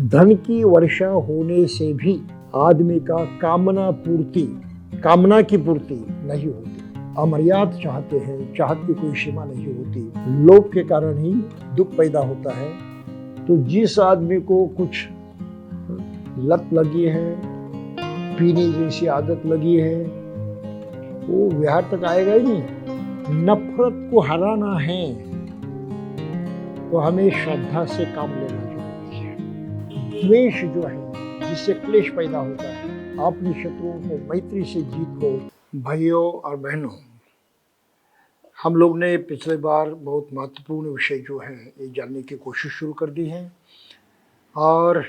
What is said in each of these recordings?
धन की वर्षा होने से भी आदमी का कामना की पूर्ति नहीं होती। अमर्याद चाहते हैं, चाहत की कोई सीमा नहीं होती। लोभ के कारण ही दुख पैदा होता है। तो जिस आदमी को कुछ लत लगी है, पीने जैसी आदत लगी है, वो विहार तक आएगा ही नहीं। नफरत को हराना है तो हमें श्रद्धा से काम लेना जरूरी है। द्वेष जो है जिससे क्लेश पैदा होता है, अपने शत्रुओं को मैत्री से जीत लो। भाइयों और बहनों, हम लोग ने पिछले बार बहुत महत्वपूर्ण विषय जो है ये जानने की कोशिश शुरू कर दी है। और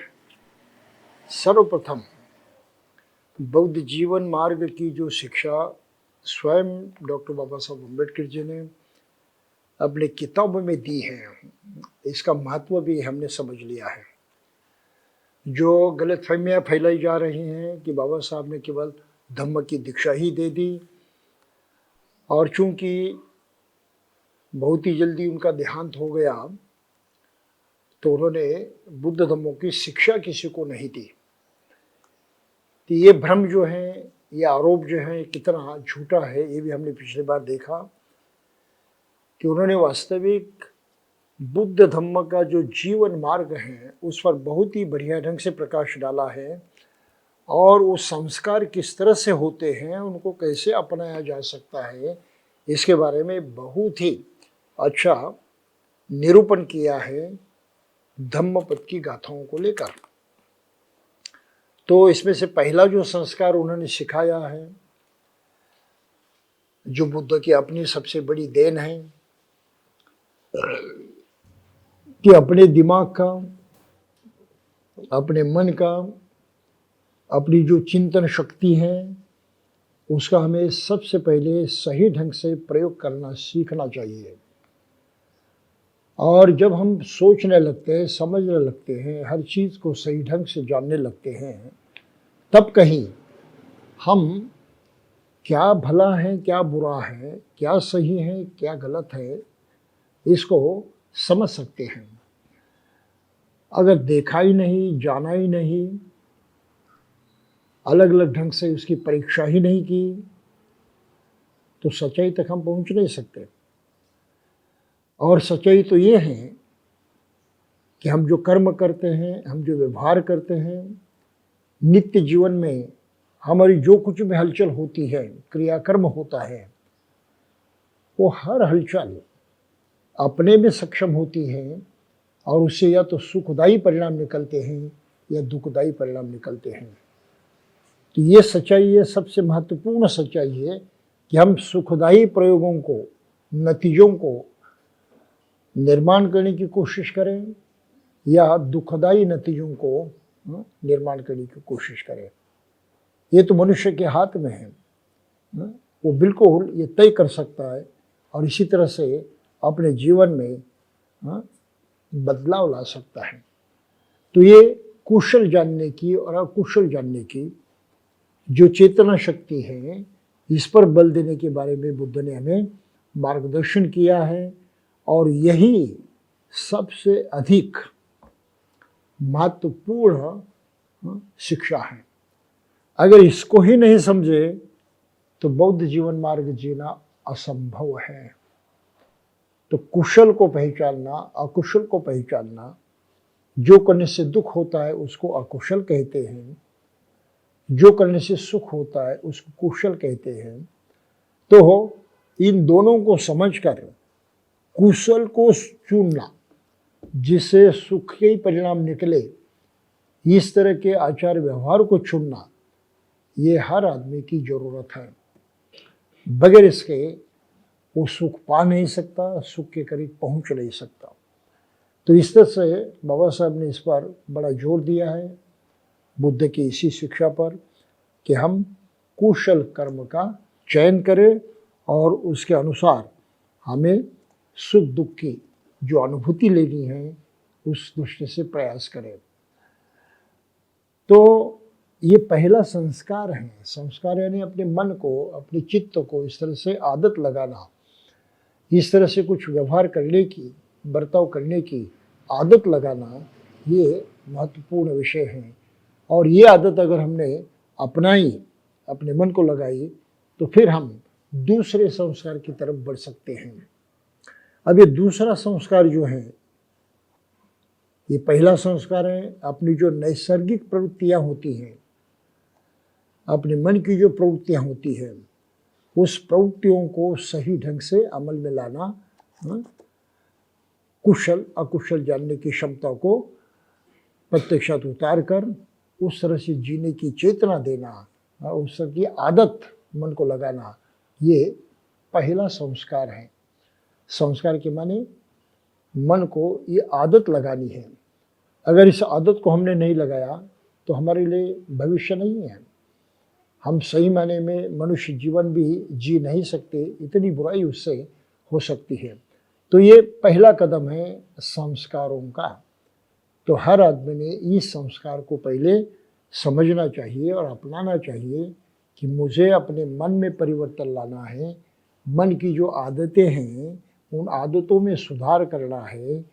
सर्वप्रथम बौद्ध जीवन मार्ग की जो शिक्षा स्वयं डॉक्टर बाबा साहब अम्बेडकर जी ने अपने किताबों में दी है, इसका महत्व भी हमने समझ लिया है। जो गलतफहमियां फैलाई जा रही हैं कि बाबा साहब ने केवल धम्म की दीक्षा ही दे दी, और चूंकि बहुत ही जल्दी उनका देहांत हो गया तो उन्होंने बुद्ध धम्मों की शिक्षा किसी को नहीं दी। तो ये भ्रम जो है, ये आरोप जो है कितना झूठा है, ये भी हमने पिछली बार देखा कि उन्होंने वास्तविक बुद्ध धम्म का जो जीवन मार्ग है उस पर बहुत ही बढ़िया ढंग से प्रकाश डाला है, और वो संस्कार किस तरह से होते हैं, उनको कैसे अपनाया जा सकता है, इसके बारे में बहुत ही अच्छा निरूपण किया है धम्मपद की गाथाओं को लेकर। तो इसमें से पहला जो संस्कार उन्होंने सिखाया है, जो बुद्ध की अपनी सबसे बड़ी देन है, कि अपने दिमाग का, अपने मन का, अपनी जो चिंतन शक्ति है उसका हमें सबसे पहले सही ढंग से प्रयोग करना सीखना चाहिए। और जब हम सोचने लगते हैं, समझने लगते हैं, हर चीज़ को सही ढंग से जानने लगते हैं, तब कहीं हम क्या भला है, क्या बुरा है, क्या सही है, क्या गलत है, इसको समझ सकते हैं। अगर देखा ही नहीं, जाना ही नहीं, अलग अलग ढंग से उसकी परीक्षा ही नहीं की, तो सच्चाई तक हम पहुंच नहीं सकते। और सच्चाई तो ये है कि हम जो कर्म करते हैं, हम जो व्यवहार करते हैं, नित्य जीवन में हमारी जो कुछ भी हलचल होती है, क्रियाकर्म होता है, वो हर हलचल अपने में सक्षम होती है, और उससे या तो सुखदायी परिणाम निकलते हैं या दुखदायी परिणाम निकलते हैं। तो ये सच्चाई, ये सबसे महत्वपूर्ण सच्चाई है कि हम सुखदायी प्रयोगों को, नतीजों को निर्माण करने की कोशिश करें या दुखदायी नतीजों को निर्माण करने की कोशिश करें। ये तो मनुष्य के हाथ में है, वो बिल्कुल ये तय कर सकता है और इसी तरह से अपने जीवन में बदलाव ला सकता है। तो ये कुशल जानने की और अकुशल जानने की जो चेतना शक्ति है, इस पर बल देने के बारे में बुद्ध ने हमें मार्गदर्शन किया है, और यही सबसे अधिक महत्वपूर्ण शिक्षा है। अगर इसको ही नहीं समझे तो बौद्ध जीवन मार्ग जीना असंभव है। तो कुशल को पहचानना, अकुशल को पहचानना, जो करने से दुख होता है उसको अकुशल कहते हैं, जो करने से सुख होता है उसको कुशल कहते हैं। तो इन दोनों को समझकर कुशल को चुनना, जिससे सुख के परिणाम निकले, इस तरह के आचार व्यवहार को चुनना, ये हर आदमी की जरूरत है। बगैर इसके वो सुख पा नहीं सकता, सुख के करीब पहुंच नहीं सकता। तो इस तरह से बाबा साहब ने इस पर बड़ा जोर दिया है, बुद्ध की इसी शिक्षा पर, कि हम कुशल कर्म का चयन करें और उसके अनुसार हमें सुख दुख की जो अनुभूति लेनी है उस दृष्टि से प्रयास करें। तो ये पहला संस्कार है। संस्कार यानी अपने मन को, अपने चित्त को इस तरह से आदत लगाना, इस तरह से कुछ व्यवहार करने की, बर्ताव करने की आदत लगाना, ये महत्वपूर्ण विषय हैं। और ये आदत अगर हमने अपनाई, अपने मन को लगाई, तो फिर हम दूसरे संस्कार की तरफ बढ़ सकते हैं। अब ये दूसरा संस्कार जो है, ये पहला संस्कार है अपनी जो नैसर्गिक प्रवृत्तियां होती हैं, अपने मन की जो प्रवृत्तियां होती हैं, उस प्रवृत्तियों को सही ढंग से अमल में लाना, कुशल अकुशल जानने की क्षमता को प्रत्यक्षात उतार कर उस तरह से जीने की चेतना देना, उस तरह की आदत मन को लगाना, ये पहला संस्कार है। संस्कार के माने मन को ये आदत लगानी है। अगर इस आदत को हमने नहीं लगाया तो हमारे लिए भविष्य नहीं है। हम सही माने में मनुष्य जीवन भी जी नहीं सकते, इतनी बुराई उससे हो सकती है। तो ये पहला कदम है संस्कारों का। तो हर आदमी ने इस संस्कार को पहले समझना चाहिए और अपनाना चाहिए कि मुझे अपने मन में परिवर्तन लाना है, मन की जो आदतें हैं उन आदतों में सुधार करना है,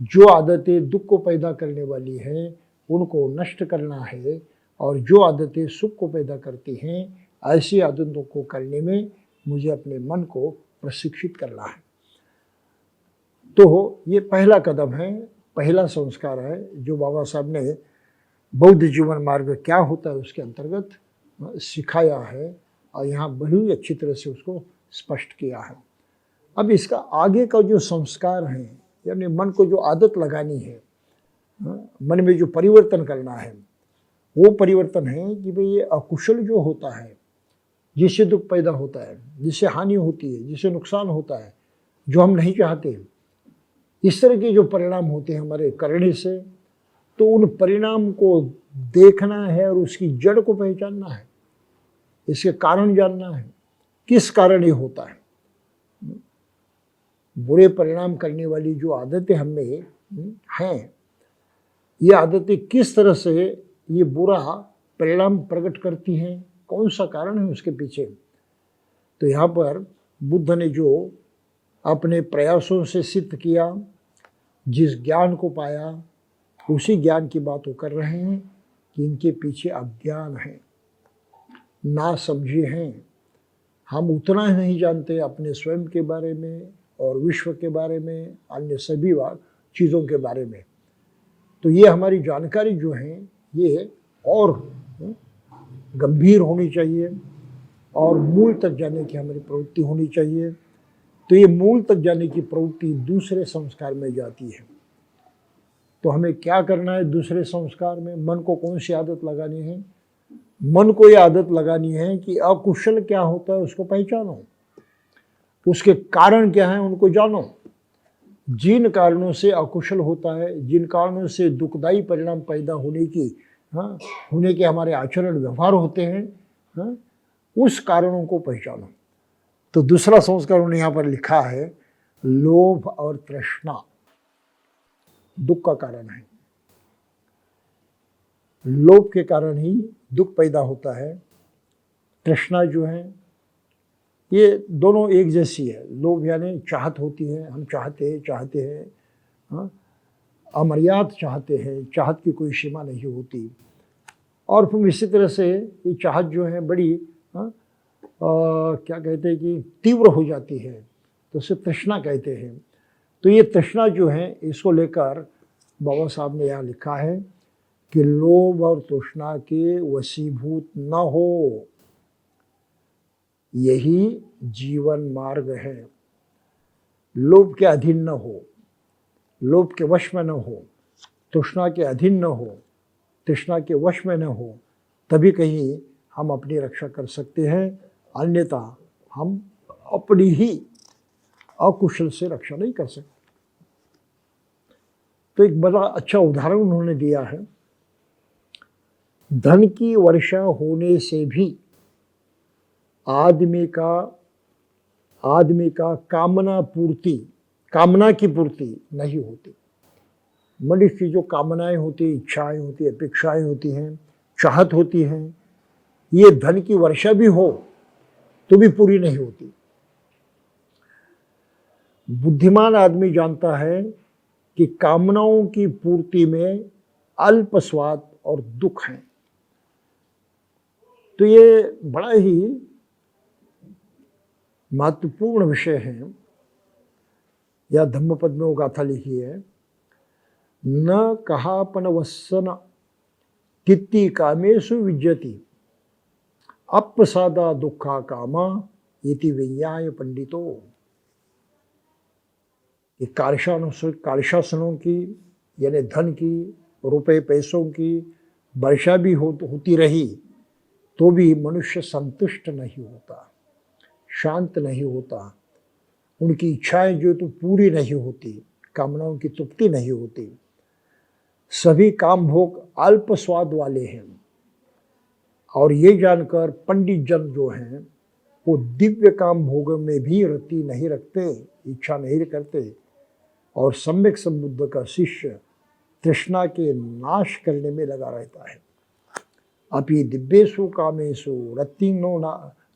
जो आदतें दुख को पैदा करने वाली हैं उनको नष्ट करना है, और जो आदतें सुख को पैदा करती हैं ऐसी आदतों को करने में मुझे अपने मन को प्रशिक्षित करना है। तो ये पहला कदम है, पहला संस्कार है जो बाबा साहब ने बौद्ध जीवन मार्ग क्या होता है उसके अंतर्गत सिखाया है, और यहाँ बड़ी अच्छी तरह से उसको स्पष्ट किया है। अब इसका आगे का जो संस्कार है, यानी मन को जो आदत लगानी है, मन में जो परिवर्तन करना है, वो परिवर्तन है कि भाई ये अकुशल जो होता है, जिससे दुख पैदा होता है, जिससे हानि होती है, जिससे नुकसान होता है, जो हम नहीं चाहते, इस तरह के जो परिणाम होते हैं हमारे करने से, तो उन परिणाम को देखना है और उसकी जड़ को पहचानना है, इसके कारण जानना है, किस कारण ये होता है। बुरे परिणाम करने वाली जो आदतें हमें हैं, ये आदतें किस तरह से ये बुरा परिणाम प्रकट करती हैं, कौन सा कारण है उसके पीछे। तो यहाँ पर बुद्ध ने जो अपने प्रयासों से सिद्ध किया, जिस ज्ञान को पाया, उसी ज्ञान की बात वो कर रहे हैं कि इनके पीछे अज्ञान है, ना समझे हैं। हम उतना ही नहीं जानते अपने स्वयं के बारे में और विश्व के बारे में, अन्य सभी चीज़ों के बारे में। तो ये हमारी जानकारी जो है ये और गंभीर होनी चाहिए और मूल तक जाने की हमारी प्रवृत्ति होनी चाहिए। तो ये मूल तक जाने की प्रवृत्ति दूसरे संस्कार में जाती है। तो हमें क्या करना है दूसरे संस्कार में? मन को कौन सी आदत लगानी है? मन को ये आदत लगानी है कि अकुशल क्या होता है उसको पहचानो, उसके कारण क्या हैं उनको जानो। जिन कारणों से अकुशल होता है, जिन कारणों से दुखदायी परिणाम पैदा होने के हमारे आचरण व्यवहार होते हैं, उस कारणों को पहचानो। तो दूसरा संस्कार उन्होंने यहाँ पर लिखा है, लोभ और तृष्णा दुख का कारण है। लोभ के कारण ही दुख पैदा होता है। तृष्णा जो है ये दोनों एक जैसी है। लोभ यानी चाहत होती है, हम चाहते हैं, अमर्याद चाहते हैं, चाहत की कोई सीमा नहीं होती। और फिर इसी तरह से ये चाहत जो है बड़ी क्या कहते हैं कि तीव्र हो जाती है, तो उसे तृष्णा कहते हैं। तो ये तृष्णा जो है इसको लेकर बाबा साहब ने यहाँ लिखा है कि लोभ और तृष्णा के वशीभूत न हो, यही जीवन मार्ग है। लोभ के अधीन न हो, लोभ के वश में न हो, तृष्णा के अधीन न हो, तृष्णा के वश में न हो, तभी कहीं हम अपनी रक्षा कर सकते हैं। अन्यथा हम अपनी ही अकुशल से रक्षा नहीं कर सकते। तो एक बड़ा अच्छा उदाहरण उन्होंने दिया है। धन की वर्षा होने से भी आदमी का कामना की पूर्ति नहीं होती। मनुष्य की जो कामनाएं होती, इच्छाएं होती, अपेक्षाएं होती हैं, चाहत होती हैं, ये धन की वर्षा भी हो तो भी पूरी नहीं होती। बुद्धिमान आदमी जानता है कि कामनाओं की पूर्ति में अल्प स्वाद और दुख हैं। तो ये बड़ा ही महत्वपूर्ण विषय है। या धम्मपद में वो गाथा लिखी है, न कहापन वसन कित्ती कामेषु विज्यति अपसादा दुखा कामा इति विज्ञाय पंडितो। ये कार्यशासनों की यानी धन की, रुपए पैसों की वर्षा भी होती रही तो भी मनुष्य संतुष्ट नहीं होता, शांत नहीं होता। उनकी इच्छाएं जो तो पूरी नहीं होती, कामनाओं की तृप्ति नहीं होती। सभी काम भोग अल्प स्वाद वाले हैं। और ये जानकर पंडित जन जो हैं वो दिव्य काम भोग में भी रति नहीं रखते, इच्छा नहीं करते। और सम्यक संबुद्ध का शिष्य तृष्णा के नाश करने में लगा रहता है। अपि दिव्येषु कामेषु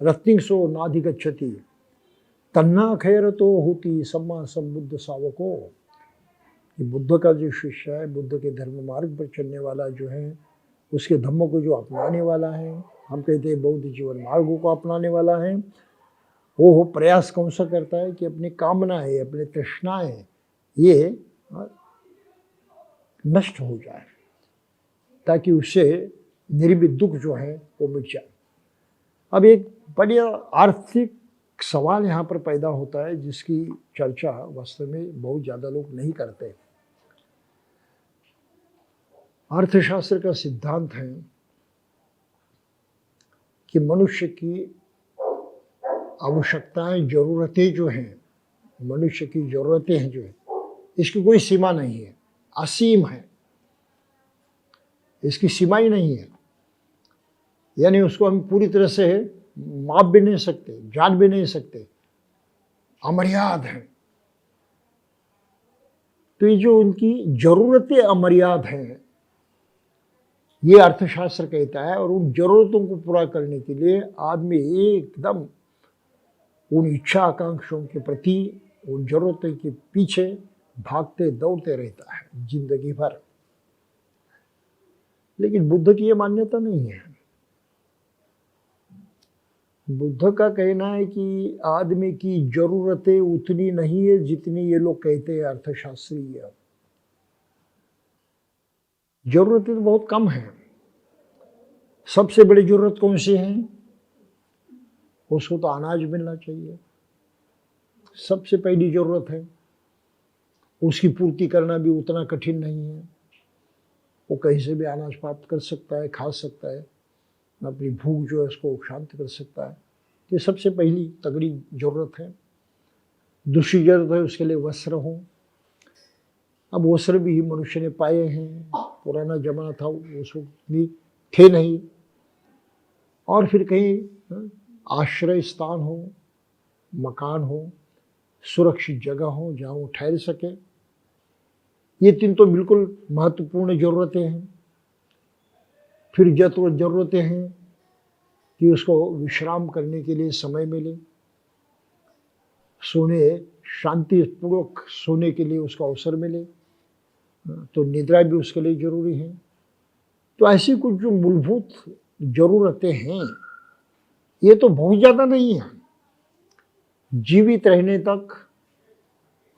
रत्तिंसो नाधिगच्छति तन्ना खैर तो होती सम्मा संबुद्ध सावको। बुद्ध का जो शिष्य है, बुद्ध के धर्म मार्ग पर चलने वाला जो है, उसके धम्मों को जो अपनाने वाला है, हम कहते हैं बौद्ध जीवन मार्गों को अपनाने वाला है, वो प्रयास कौन सा करता है कि अपनी कामनाएं, अपनी तृष्णाएं ये नष्ट हो जाए ताकि उससे निर्मित दुख जो है वो मिट जाए। अब एक बड़ी आर्थिक सवाल यहाँ पर पैदा होता है जिसकी चर्चा वास्तव में बहुत ज़्यादा लोग नहीं करते। अर्थशास्त्र का सिद्धांत है कि मनुष्य की आवश्यकताएं, जरूरतें जो हैं, मनुष्य की जरूरतें हैं जो है, इसकी कोई सीमा नहीं है, असीम है, इसकी सीमा ही नहीं है। यानी उसको हम पूरी तरह से माप भी नहीं सकते, जान भी नहीं सकते, अमर्याद है। तो ये जो उनकी जरूरतें अमर्याद हैं, ये अर्थशास्त्र कहता है। और उन जरूरतों को पूरा करने के लिए आदमी एकदम उन इच्छा आकांक्षाओं के प्रति, उन जरूरतों के पीछे भागते दौड़ते रहता है जिंदगी भर। लेकिन बुद्ध की ये मान्यता नहीं है। बुद्ध का कहना है कि आदमी की जरूरतें उतनी नहीं है जितनी ये लोग कहते हैं अर्थशास्त्री। जरूरतें तो बहुत कम है। सबसे बड़ी जरूरत कौन सी है? उसको तो अनाज मिलना चाहिए, सबसे पहली जरूरत है। उसकी पूर्ति करना भी उतना कठिन नहीं है। वो कहीं से भी अनाज प्राप्त कर सकता है, खा सकता है, अपनी भूख जो है उसको शांत कर सकता है। ये सबसे पहली तगड़ी जरूरत है। दूसरी जरूरत है उसके लिए वस्त्र हो। अब वस्त्र भी मनुष्य ने पाए हैं, पुराना जमाना था उस वक्त भी थे नहीं। और फिर कहीं आश्रय स्थान हो, मकान हो, सुरक्षित जगह हो जहाँ वो ठहर सके। ये तीन तो बिल्कुल महत्वपूर्ण जरूरतें हैं। फिर जरूरतें हैं कि उसको विश्राम करने के लिए समय मिले, शांतिपूर्वक सोने के लिए उसका अवसर मिले, तो निद्रा भी उसके लिए जरूरी है। तो ऐसी कुछ जो मूलभूत जरूरतें हैं, ये तो बहुत ज़्यादा नहीं है। जीवित रहने तक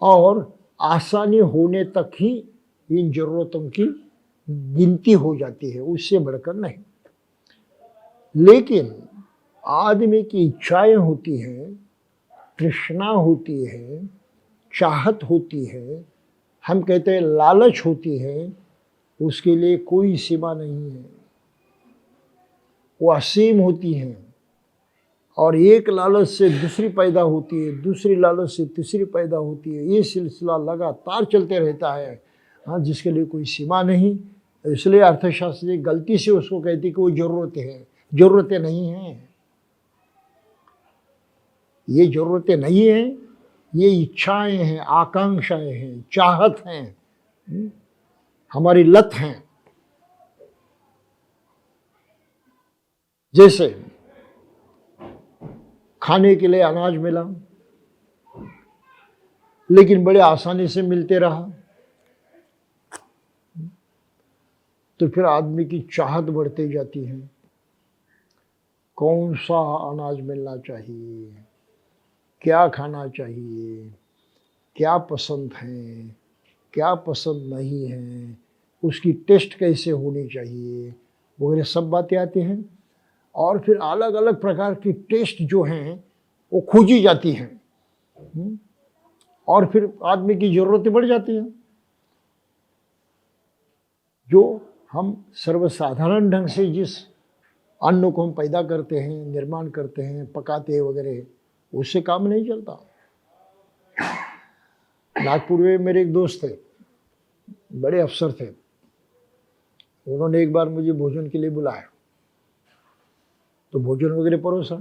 और आसानी होने तक ही इन जरूरतों की गिनती हो जाती है, उससे बढ़कर नहीं। लेकिन आदमी की इच्छाएं होती हैं, तृष्णा होती है, चाहत होती है, हम कहते हैं लालच होती है, उसके लिए कोई सीमा नहीं है। वो असीम होती हैं। और एक लालच से दूसरी पैदा होती है, दूसरी लालच से तीसरी पैदा होती है। ये सिलसिला लगातार चलते रहता है, हाँ, जिसके लिए कोई सीमा नहीं। इसलिए अर्थशास्त्री गलती से उसको कहती कि वो जरूरतें हैं। जरूरतें नहीं हैं, ये जरूरतें नहीं हैं, ये इच्छाएं हैं, आकांक्षाएं हैं, चाहत हैं, हमारी लत हैं। जैसे खाने के लिए अनाज मिला, लेकिन बड़े आसानी से मिलते रहा, तो फिर आदमी की चाहत बढ़ती जाती है, कौन सा अनाज मिलना चाहिए, क्या खाना चाहिए, क्या पसंद है, क्या पसंद नहीं है, उसकी टेस्ट कैसे होनी चाहिए, वगैरह सब बातें आती हैं। और फिर अलग अलग प्रकार की टेस्ट जो हैं वो खोजी जाती हैं, और फिर आदमी की ज़रूरतें बढ़ जाती हैं। जो हम सर्वसाधारण ढंग से जिस अन्न को हम पैदा करते हैं, निर्माण करते हैं, पकाते हैं वगैरह, उससे काम नहीं चलता। नागपुर में मेरे एक दोस्त थे, बड़े अफसर थे। उन्होंने एक बार मुझे भोजन के लिए बुलाया, तो भोजन वगैरह परोसा।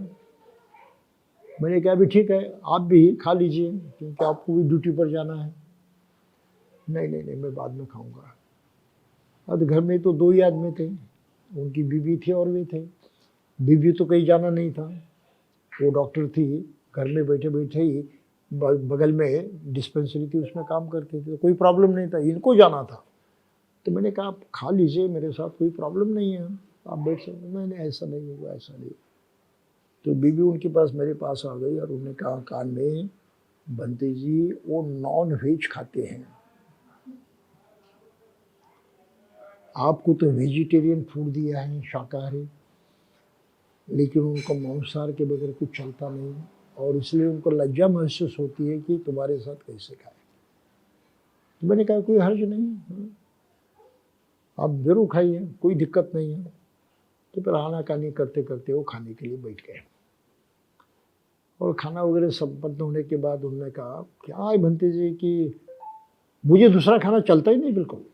मैंने कहा भी ठीक है, आप भी खा लीजिए क्योंकि आपको भी ड्यूटी पर जाना है। नहीं नहीं नहीं, मैं बाद में खाऊंगा। अब घर में तो 2 ही आदमी थे, उनकी बीवी थी और वे थे। बीवी तो कहीं जाना नहीं था, वो डॉक्टर थी, घर में बैठे बैठे ही बगल में डिस्पेंसरी थी, उसमें काम करती थी, तो कोई प्रॉब्लम नहीं था। इनको जाना था, तो मैंने कहा आप खा लीजिए मेरे साथ, कोई प्रॉब्लम नहीं है, आप बैठ सकते। मैंने ऐसा नहीं होगा, ऐसा नहीं। तो बीवी उनके पास मेरे पास आ गई और उन्होंने कहा कान में, बंते जी वो नॉन वेज खाते हैं, आपको तो वेजिटेरियन फूड दिया है, शाकाहारी, लेकिन उनको मांसाहार के बगैर कुछ चलता नहीं, और इसलिए उनको लज्जा महसूस होती है कि तुम्हारे साथ कैसे खाए। तो मैंने कहा कोई हर्ज नहीं, आप जरूर खाइए, कोई दिक्कत नहीं है। तो फिर आनाकानी करते करते वो खाने के लिए बैठ गए, और खाना वगैरह संपन्न होने के बाद उन्होंने कहा क्या है बंते जी कि मुझे दूसरा खाना चलता ही नहीं बिल्कुल।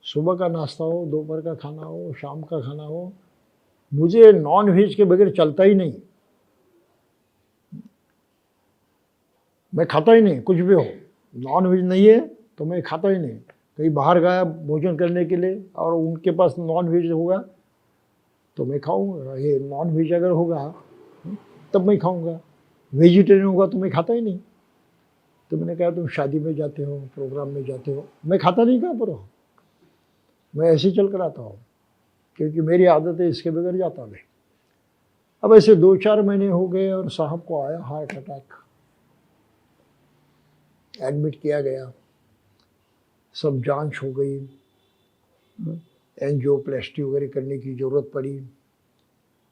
सुबह का नाश्ता हो, दोपहर का खाना हो, शाम का खाना हो, मुझे नॉन वेज के बगैर चलता ही नहीं। मैं खाता ही नहीं, कुछ भी हो, नॉन वेज नहीं है तो मैं खाता ही नहीं। कहीं बाहर गया भोजन करने के लिए और उनके पास नॉन वेज होगा तो मैं खाऊंगा, ये नॉन वेज अगर होगा तब मैं खाऊंगा, वेजिटेरियन होगा तो मैं खाता ही नहीं। तो मैंने कहा तुम शादी में जाते हो, प्रोग्राम में जाते हो, मैं खाता नहीं कहाँ पर हो, मैं ऐसे ही चल कर आता हूँ क्योंकि मेरी आदत है, इसके बगैर जाता नहीं। अब ऐसे 2-4 महीने हो गए और साहब को आया हार्ट अटैक, एडमिट किया गया, सब जांच हो गई, एंजियोप्लास्टी वगैरह करने की ज़रूरत पड़ी।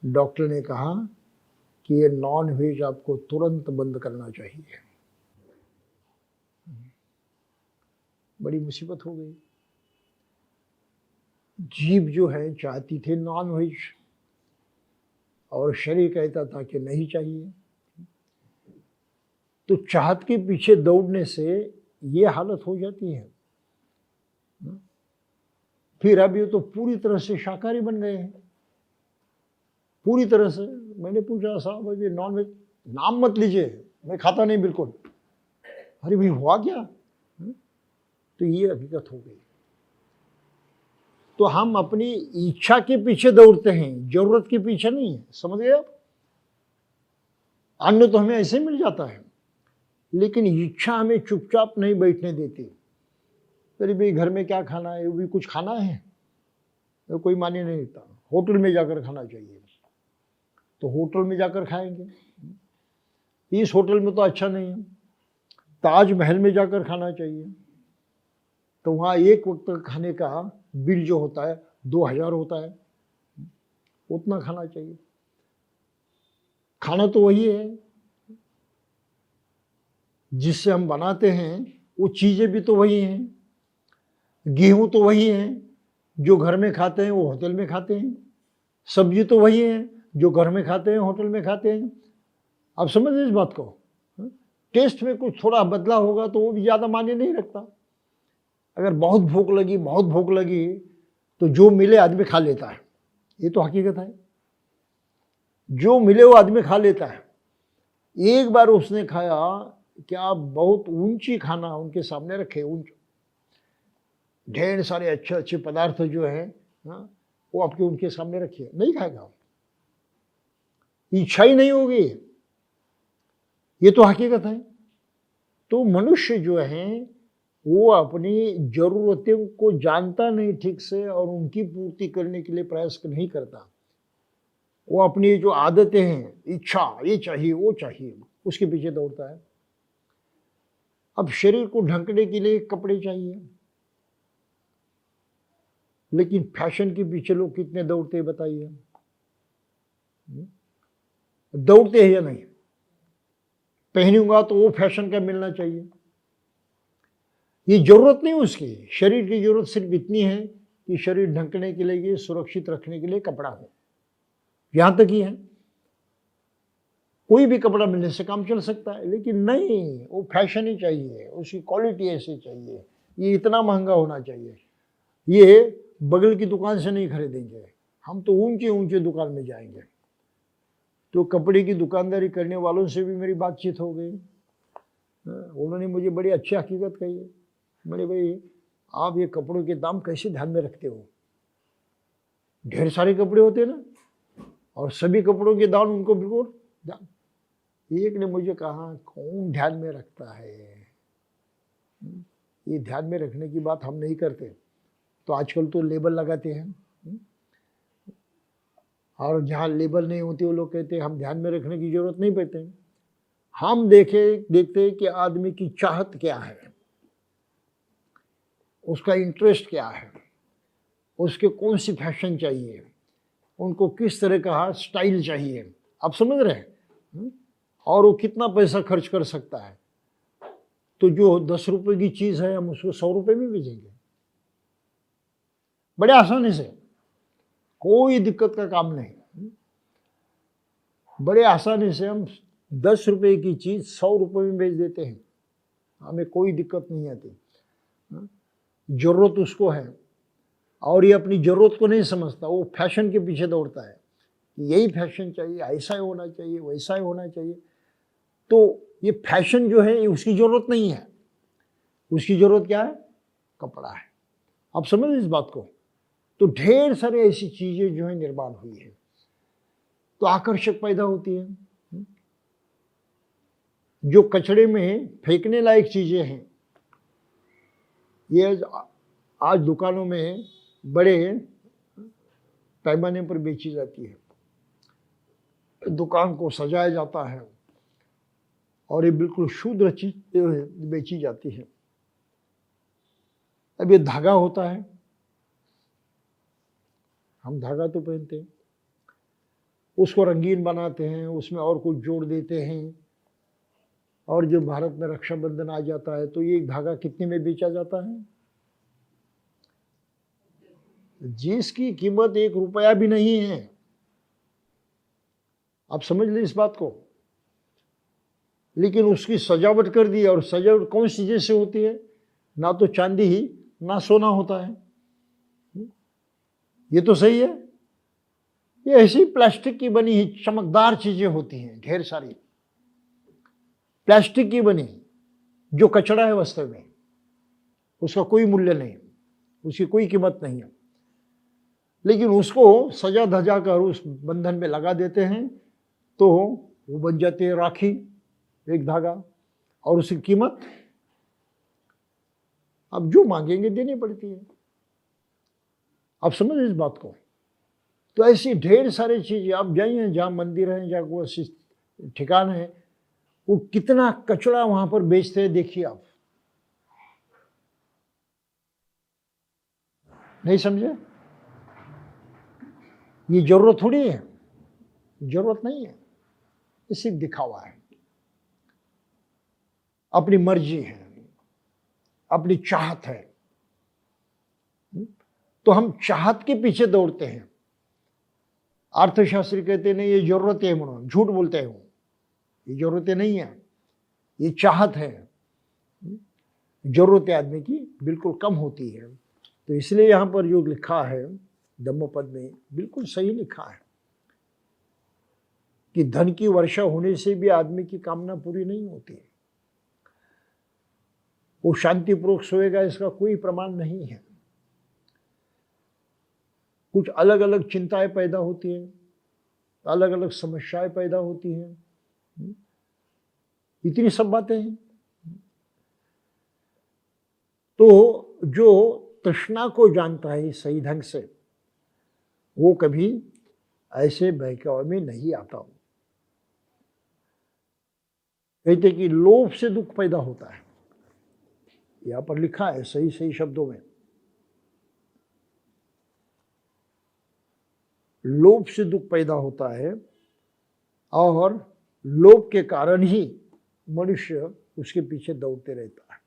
डॉक्टर ने कहा कि ये नॉन वेज आपको तुरंत बंद करना चाहिए। बड़ी मुसीबत हो गई। जीभ जो है चाहती थी नॉन वेज और शरीर कहता था कि नहीं चाहिए। तो चाहत के पीछे दौड़ने से ये हालत हो जाती है। फिर अभी तो पूरी तरह से शाकाहारी बन गए हैं, पूरी तरह से। मैंने पूछा साहब अभी नॉन वेज नाम मत लीजिए, मैं खाता नहीं बिल्कुल। अरे भाई हुआ क्या? तो ये हकीकत हो गई। तो हम अपनी इच्छा के पीछे दौड़ते हैं, जरूरत के पीछे नहीं है, समझ गए आप? अन्न तो हमें ऐसे मिल जाता है, लेकिन इच्छा हमें चुपचाप नहीं बैठने देती। अरे भाई घर में क्या खाना है, वो भी कुछ खाना है, तो कोई माने नहीं देता, होटल में जाकर खाना चाहिए, तो होटल में जाकर खाएंगे। इस होटल में तो अच्छा नहीं है, ताजमहल में जाकर खाना चाहिए, तो वहाँ एक वक्त खाने का बिल जो होता है 2000 होता है, उतना खाना चाहिए। खाना तो वही है जिससे हम बनाते हैं, वो चीज़ें भी तो वही हैं, गेहूं तो वही है जो घर में खाते हैं वो होटल में खाते हैं, सब्जी तो वही है जो घर में खाते हैं होटल में खाते हैं। आप समझ इस बात को? टेस्ट में कुछ थोड़ा बदला होगा तो वो भी ज़्यादा मायने नहीं रखता। अगर बहुत भूख लगी तो जो मिले आदमी खा लेता है, ये तो हकीकत है। जो मिले वो आदमी खा लेता है। एक बार उसने खाया कि आप बहुत ऊंची खाना उनके सामने रखे, ढेर सारे अच्छे अच्छे पदार्थ जो हैं वो आपके उनके सामने रखिए, नहीं खाएगा, इच्छा ही नहीं होगी, ये तो हकीकत है। तो मनुष्य जो है वो अपनी जरूरतों को जानता नहीं ठीक से और उनकी पूर्ति करने के लिए प्रयास नहीं करता। वो अपनी जो आदतें हैं, इच्छा, ये चाहिए वो चाहिए, उसके पीछे दौड़ता है। अब शरीर को ढकने के लिए कपड़े चाहिए, लेकिन फैशन के पीछे लोग कितने दौड़ते हैं बताइए? दौड़ते हैं या नहीं? पहनूंगा तो वो फैशन का मिलना चाहिए। ये जरूरत नहीं उसकी, शरीर की जरूरत सिर्फ इतनी है कि शरीर ढकने के लिए, सुरक्षित रखने के लिए कपड़ा हो, यहां तक ही है। कोई भी कपड़ा मिलने से काम चल सकता है, लेकिन नहीं, वो फैशन ही चाहिए, उसकी क्वालिटी ऐसी चाहिए, ये इतना महंगा होना चाहिए, ये बगल की दुकान से नहीं खरीदेंगे, हम तो ऊंचे ऊंचे दुकान में जाएंगे। तो कपड़े की दुकानदारी करने वालों से भी मेरी बातचीत हो गई। उन्होंने मुझे बड़ी अच्छी हकीकत कही है। मेरे भाई, आप ये कपड़ों के दाम कैसे ध्यान में रखते हो? ढेर सारे कपड़े होते हैं ना, और सभी कपड़ों के दाम उनको बिल्कुल ध्यान। एक ने मुझे कहा, कौन ध्यान में रखता है? ये ध्यान में रखने की बात हम नहीं करते। तो आजकल तो लेबल लगाते हैं, और जहाँ लेबल नहीं होती वो लोग कहते हैं हम ध्यान में रखने की जरूरत नहीं पड़ते। हम देखते हैं कि आदमी की चाहत क्या है, उसका इंटरेस्ट क्या है, उसके कौन सी फैशन चाहिए, उनको किस तरह का स्टाइल चाहिए, आप समझ रहे हैं? और वो कितना पैसा खर्च कर सकता है। तो जो 10 रुपए की चीज है हम उसको 100 रुपए में बेचेंगे, बड़े आसानी से, कोई दिक्कत का काम नहीं। बड़े आसानी से हम 10 रुपए की चीज 100 रुपए में बेच देते हैं, हमें कोई दिक्कत नहीं आती। जरूरत उसको है, और ये अपनी जरूरत को नहीं समझता, वो फैशन के पीछे दौड़ता है कि यही फैशन चाहिए, ऐसा ही होना चाहिए, वैसा ही होना चाहिए। तो ये फैशन जो है ये उसकी जरूरत नहीं है, उसकी जरूरत क्या है? कपड़ा है। आप समझ इस बात को? तो ढेर सारे ऐसी चीजें जो है निर्माण हुई है, तो आकर्षक पैदा होती है। जो कचड़े में फेंकने लायक चीजें हैं, ये आज दुकानों में बड़े पैमाने पर बेची जाती है, दुकान को सजाया जाता है, और ये बिल्कुल शुद्ध चीज बेची जाती है। अब ये धागा होता है, हम धागा तो पहनते हैं, उसको रंगीन बनाते हैं, उसमें और कुछ जोड़ देते हैं, और जब भारत में रक्षाबंधन आ जाता है तो ये धागा कितने में बेचा जाता है? जिसकी कीमत 1 रुपया भी नहीं है। आप समझ लीजिए इस बात को। लेकिन उसकी सजावट कर दी, और सजावट कौन सी चीज से होती है? ना तो चांदी ही ना सोना होता है। ये तो सही है। ये ऐसी प्लास्टिक की बनी ही चमकदार चीजें होती हैं, ढेर सारी प्लास्टिक की बनी, जो कचरा है वास्तव में, उसका कोई मूल्य नहीं, उसकी कोई कीमत नहीं है। लेकिन उसको सजा धजा कर उस बंधन में लगा देते हैं, तो वो बन जाती है राखी, एक धागा, और उसकी कीमत अब जो मांगेंगे देनी पड़ती है। आप समझ इस बात को? तो ऐसी ढेर सारी चीजें, आप जाइए जहाँ मंदिर है, जहाँ वो ठिकाना है, वो कितना कचरा वहां पर बेचते हैं, देखिए आप। नहीं समझे? ये जरूरत थोड़ी है, जरूरत नहीं है, ये सिर्फ दिखावा है, अपनी मर्जी है, अपनी चाहत है। तो हम चाहत के पीछे दौड़ते हैं। अर्थशास्त्री कहते नहीं ये जरूरत है, म्हणून झूठ बोलते हैं वो, ये जरूरतें नहीं है, ये चाहत है। जरूरतें आदमी की बिल्कुल कम होती है। तो इसलिए यहां पर जो लिखा है धम्मपद में, बिल्कुल सही लिखा है कि धन की वर्षा होने से भी आदमी की कामना पूरी नहीं होती है। वो शांतिपूर्वक सोएगा इसका कोई प्रमाण नहीं है। कुछ अलग अलग चिंताएं पैदा होती हैं, अलग अलग समस्याएं पैदा होती हैं, इतनी सब बातें हैं। तो जो तृष्णा को जानता है सही ढंग से, वो कभी ऐसे बहकावे में नहीं आता हूं। कहते कि लोभ से दुख पैदा होता है, यहां पर लिखा है सही सही शब्दों में। लोभ से दुख पैदा होता है और लोभ के कारण ही मनुष्य उसके पीछे दौड़ते रहता है।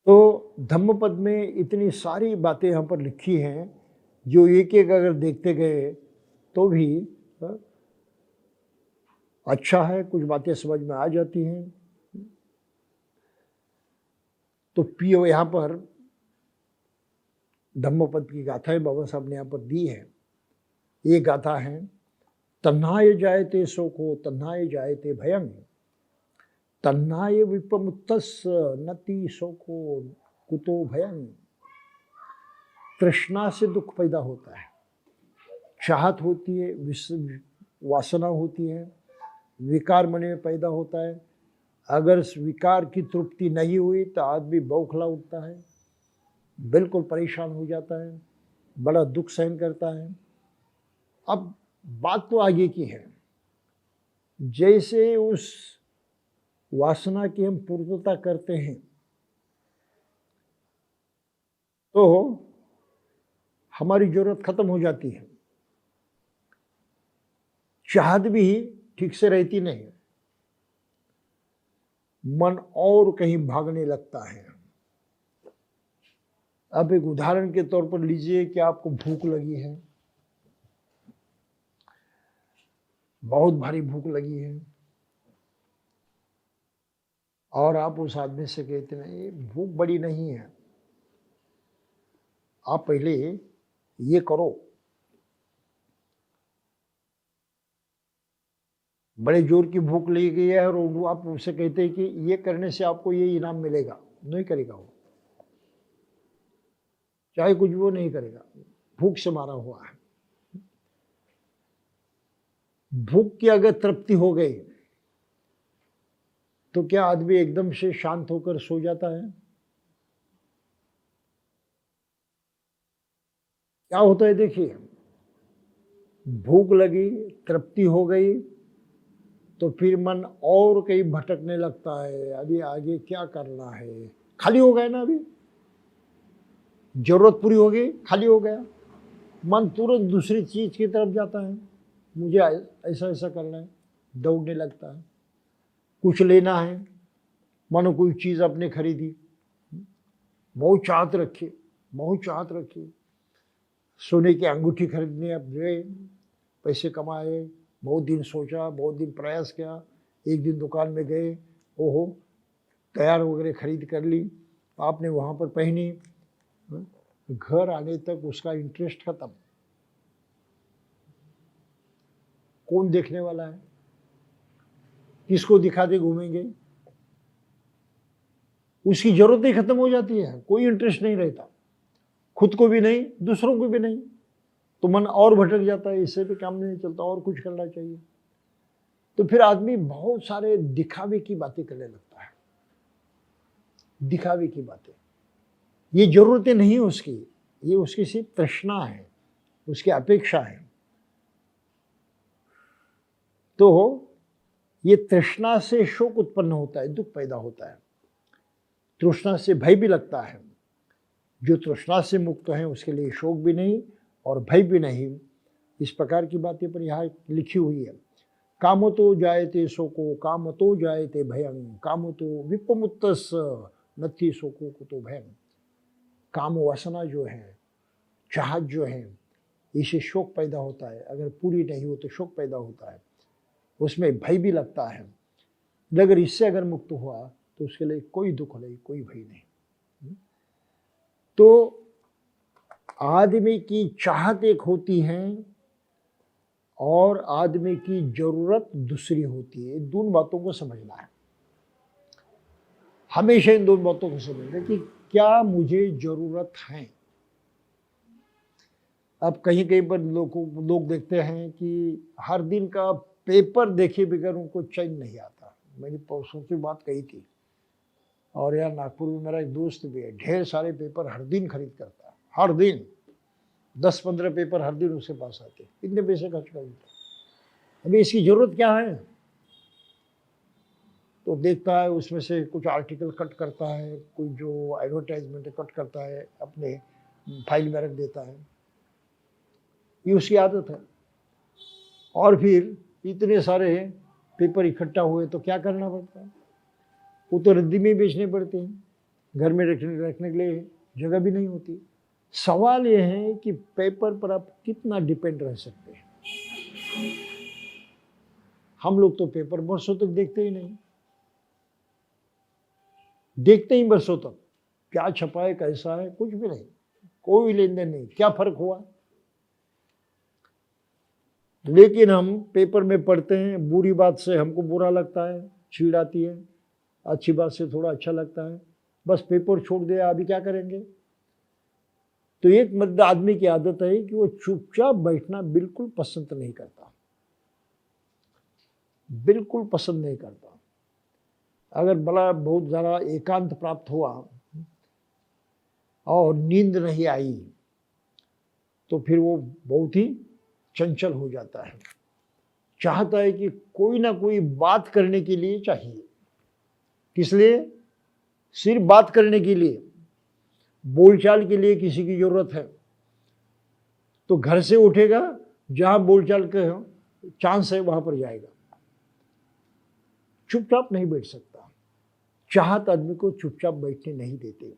तो धम्मपद में इतनी सारी बातें यहाँ पर लिखी हैं, जो एक एक अगर देखते गए तो भी अच्छा है, कुछ बातें समझ में आ जाती हैं। तो पियो यहाँ पर धम्मपद की गाथाएं बाबा साहब ने यहाँ पर दी है। ये गाथा है, तन्हाय जायते शोको तन्हाय जायते भयं, तन्हाय विपमुत्तस नति शोको कुतो भयं। तृष्णा से दुख पैदा होता है, चाहत होती है, वासना होती है, विकार मन में पैदा होता है। अगर विकार की तृप्ति नहीं हुई तो आदमी बौखला उठता है, बिल्कुल परेशान हो जाता है, बड़ा दुख सहन करता है। अब बात तो आगे की है, जैसे उस वासना की हम पूर्तता करते हैं तो हमारी जरूरत खत्म हो जाती है, चाहत भी ठीक से रहती नहीं, मन और कहीं भागने लगता है। अब एक उदाहरण के तौर पर लीजिए कि आपको भूख लगी है, बहुत भारी भूख लगी है, और आप उस आदमी से कहते हैं ये भूख बड़ी नहीं है, आप पहले ये करो। बड़े जोर की भूख लगी गई है और आप उसे कहते हैं कि ये करने से आपको ये इनाम मिलेगा, नहीं करेगा वो, चाहे कुछ वो नहीं करेगा, भूख से मारा हुआ है। भूख की अगर तृप्ति हो गई तो क्या आदमी एकदम से शांत होकर सो जाता है? क्या होता है देखिए, भूख लगी, तृप्ति हो गई तो फिर मन और कहीं भटकने लगता है, अभी आगे क्या करना है। खाली हो गया ना, अभी जरूरत पूरी हो गई, खाली हो गया, मन तुरंत दूसरी चीज की तरफ जाता है, मुझे ऐसा ऐसा करना है, दौड़ने लगता है। कुछ लेना है, मानो कोई चीज आपने खरीदी, बहुत चाहत रखी, बहुत चाहत रखी, सोने की अंगूठी खरीदने आप गए, पैसे कमाए, बहुत दिन सोचा, बहुत दिन प्रयास किया, एक दिन दुकान में गए, ओहो तैयार वगैरह खरीद कर ली, आपने वहाँ पर पहनी, घर आने तक उसका इंटरेस्ट खत्म। कौन देखने वाला है, किसको दिखाते घूमेंगे, उसकी जरूरत ही खत्म हो जाती है, कोई इंटरेस्ट नहीं रहता, खुद को भी नहीं, दूसरों को भी नहीं, तो मन और भटक जाता है, इससे भी काम नहीं चलता, और कुछ करना चाहिए। तो फिर आदमी बहुत सारे दिखावे की बातें करने लगता है, दिखावे की बातें, ये जरूरतें नहीं उसकी, ये उसकी सिर्फ तृष्णा है, उसकी अपेक्षा है। तो ये तृष्णा से शोक उत्पन्न होता है, दुख पैदा होता है, तृष्णा से भय भी लगता है। जो तृष्णा से मुक्त है उसके लिए शोक भी नहीं और भय भी नहीं। इस प्रकार की बातें पर यहाँ लिखी हुई है। काम तो जायते शोको काम तो जायते भयं, काम तो विपमुत्तस नथि शोको को तो भयं। काम वासना जो है, चाहत जो है, इससे शोक पैदा होता है, अगर पूरी नहीं हो तो शोक पैदा होता है, उसमें भय भी लगता है। अगर इससे अगर मुक्त हुआ तो उसके लिए कोई दुख नहीं, कोई भय नहीं। तो आदमी की चाहत एक होती है और आदमी की जरूरत दूसरी होती है। दोनों बातों को समझना है, हमेशा इन दोनों बातों को समझना कि क्या मुझे जरूरत है। अब कहीं कहीं पर लोग देखते हैं कि हर दिन का पेपर देखे बगैर उनको चैन नहीं आता, मैंने परसों की बात कही थी। और यार नागपुर में मेरा एक दोस्त भी है, ढेर सारे पेपर हर दिन खरीद करता है, हर दिन 10-15 पेपर हर दिन उसके पास आते हैं। इतने पैसे खर्च कर देता है। अभी इसकी जरूरत क्या है? तो देखता है उसमें से कुछ आर्टिकल कट करता है, कोई जो एडवर्टाइजमेंट कट करता है, अपने फाइल में रख देता है। ये उसकी आदत है। और फिर इतने सारे पेपर इकट्ठा हुए तो क्या करना पड़ता है? वो तो रद्दी में बेचने पड़ते हैं, घर में रखने के लिए जगह भी नहीं होती। सवाल ये है कि पेपर पर आप कितना डिपेंड रह सकते हैं। हम लोग तो पेपर बरसों तक देखते ही नहीं, देखते ही बरसों तक, क्या छपा है, कैसा है, कुछ भी नहीं, कोई लेन देन नहीं, क्या फर्क हुआ। लेकिन हम पेपर में पढ़ते हैं, बुरी बात से हमको बुरा लगता है, छीड़ आती है, अच्छी बात से थोड़ा अच्छा लगता है, बस पेपर छोड़ दिया, अभी क्या करेंगे। तो एक मध्य आदमी की आदत है कि वो चुपचाप बैठना बिल्कुल पसंद नहीं करता, बिल्कुल पसंद नहीं करता। अगर बड़ा बहुत ज़्यादा एकांत प्राप्त हुआ और नींद नहीं आई तो फिर वो बहुत ही चंचल हो जाता है, चाहता है कि कोई ना कोई बात करने के लिए चाहिए। किस लिए? सिर्फ बात करने के लिए, बोलचाल के लिए किसी की जरूरत है तो घर से उठेगा, जहां बोलचाल का चांस है वहां पर जाएगा, चुपचाप नहीं बैठ सकता। चाहत आदमी को चुपचाप बैठने नहीं देते।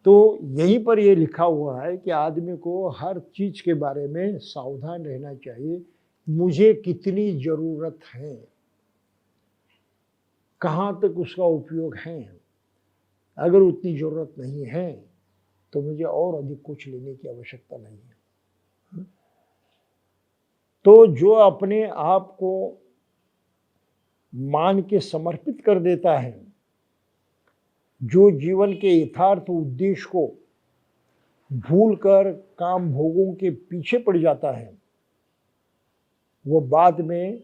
तो यहीं पर यह लिखा हुआ है कि आदमी को हर चीज के बारे में सावधान रहना चाहिए। मुझे कितनी जरूरत है, कहाँ तक उसका उपयोग है। अगर उतनी जरूरत नहीं है तो मुझे और अधिक कुछ लेने की आवश्यकता नहीं है। तो जो अपने आप को मान के समर्पित कर देता है, जो जीवन के यथार्थ उद्देश्य को भूलकर काम भोगों के पीछे पड़ जाता है, वो बाद में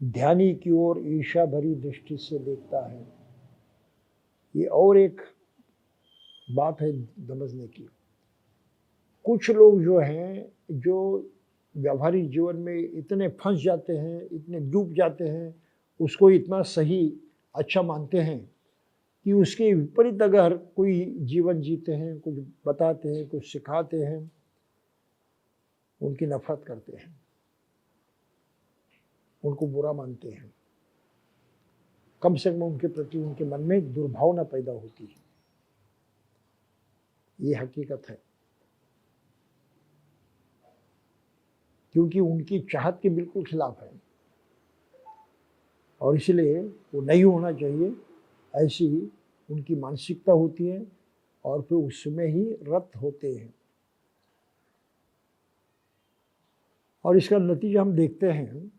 ध्यानी की ओर ईर्ष्या भरी दृष्टि से देखता है। ये और एक बात है समझने की। कुछ लोग जो हैं, जो व्यावहारिक जीवन में इतने फंस जाते हैं, इतने डूब जाते हैं, उसको इतना सही अच्छा मानते हैं कि उसके विपरीत अगर कोई जीवन जीते हैं, कुछ बताते हैं, कुछ सिखाते हैं, उनकी नफरत करते हैं, उनको बुरा मानते हैं। कम से कम उनके प्रति उनके मन में दुर्भावना पैदा होती है। ये हकीकत है, क्योंकि उनकी चाहत के बिल्कुल खिलाफ है और इसलिए वो नहीं होना चाहिए, ऐसी उनकी मानसिकता होती है और फिर उसमें ही रत होते हैं। और इसका नतीजा हम देखते हैं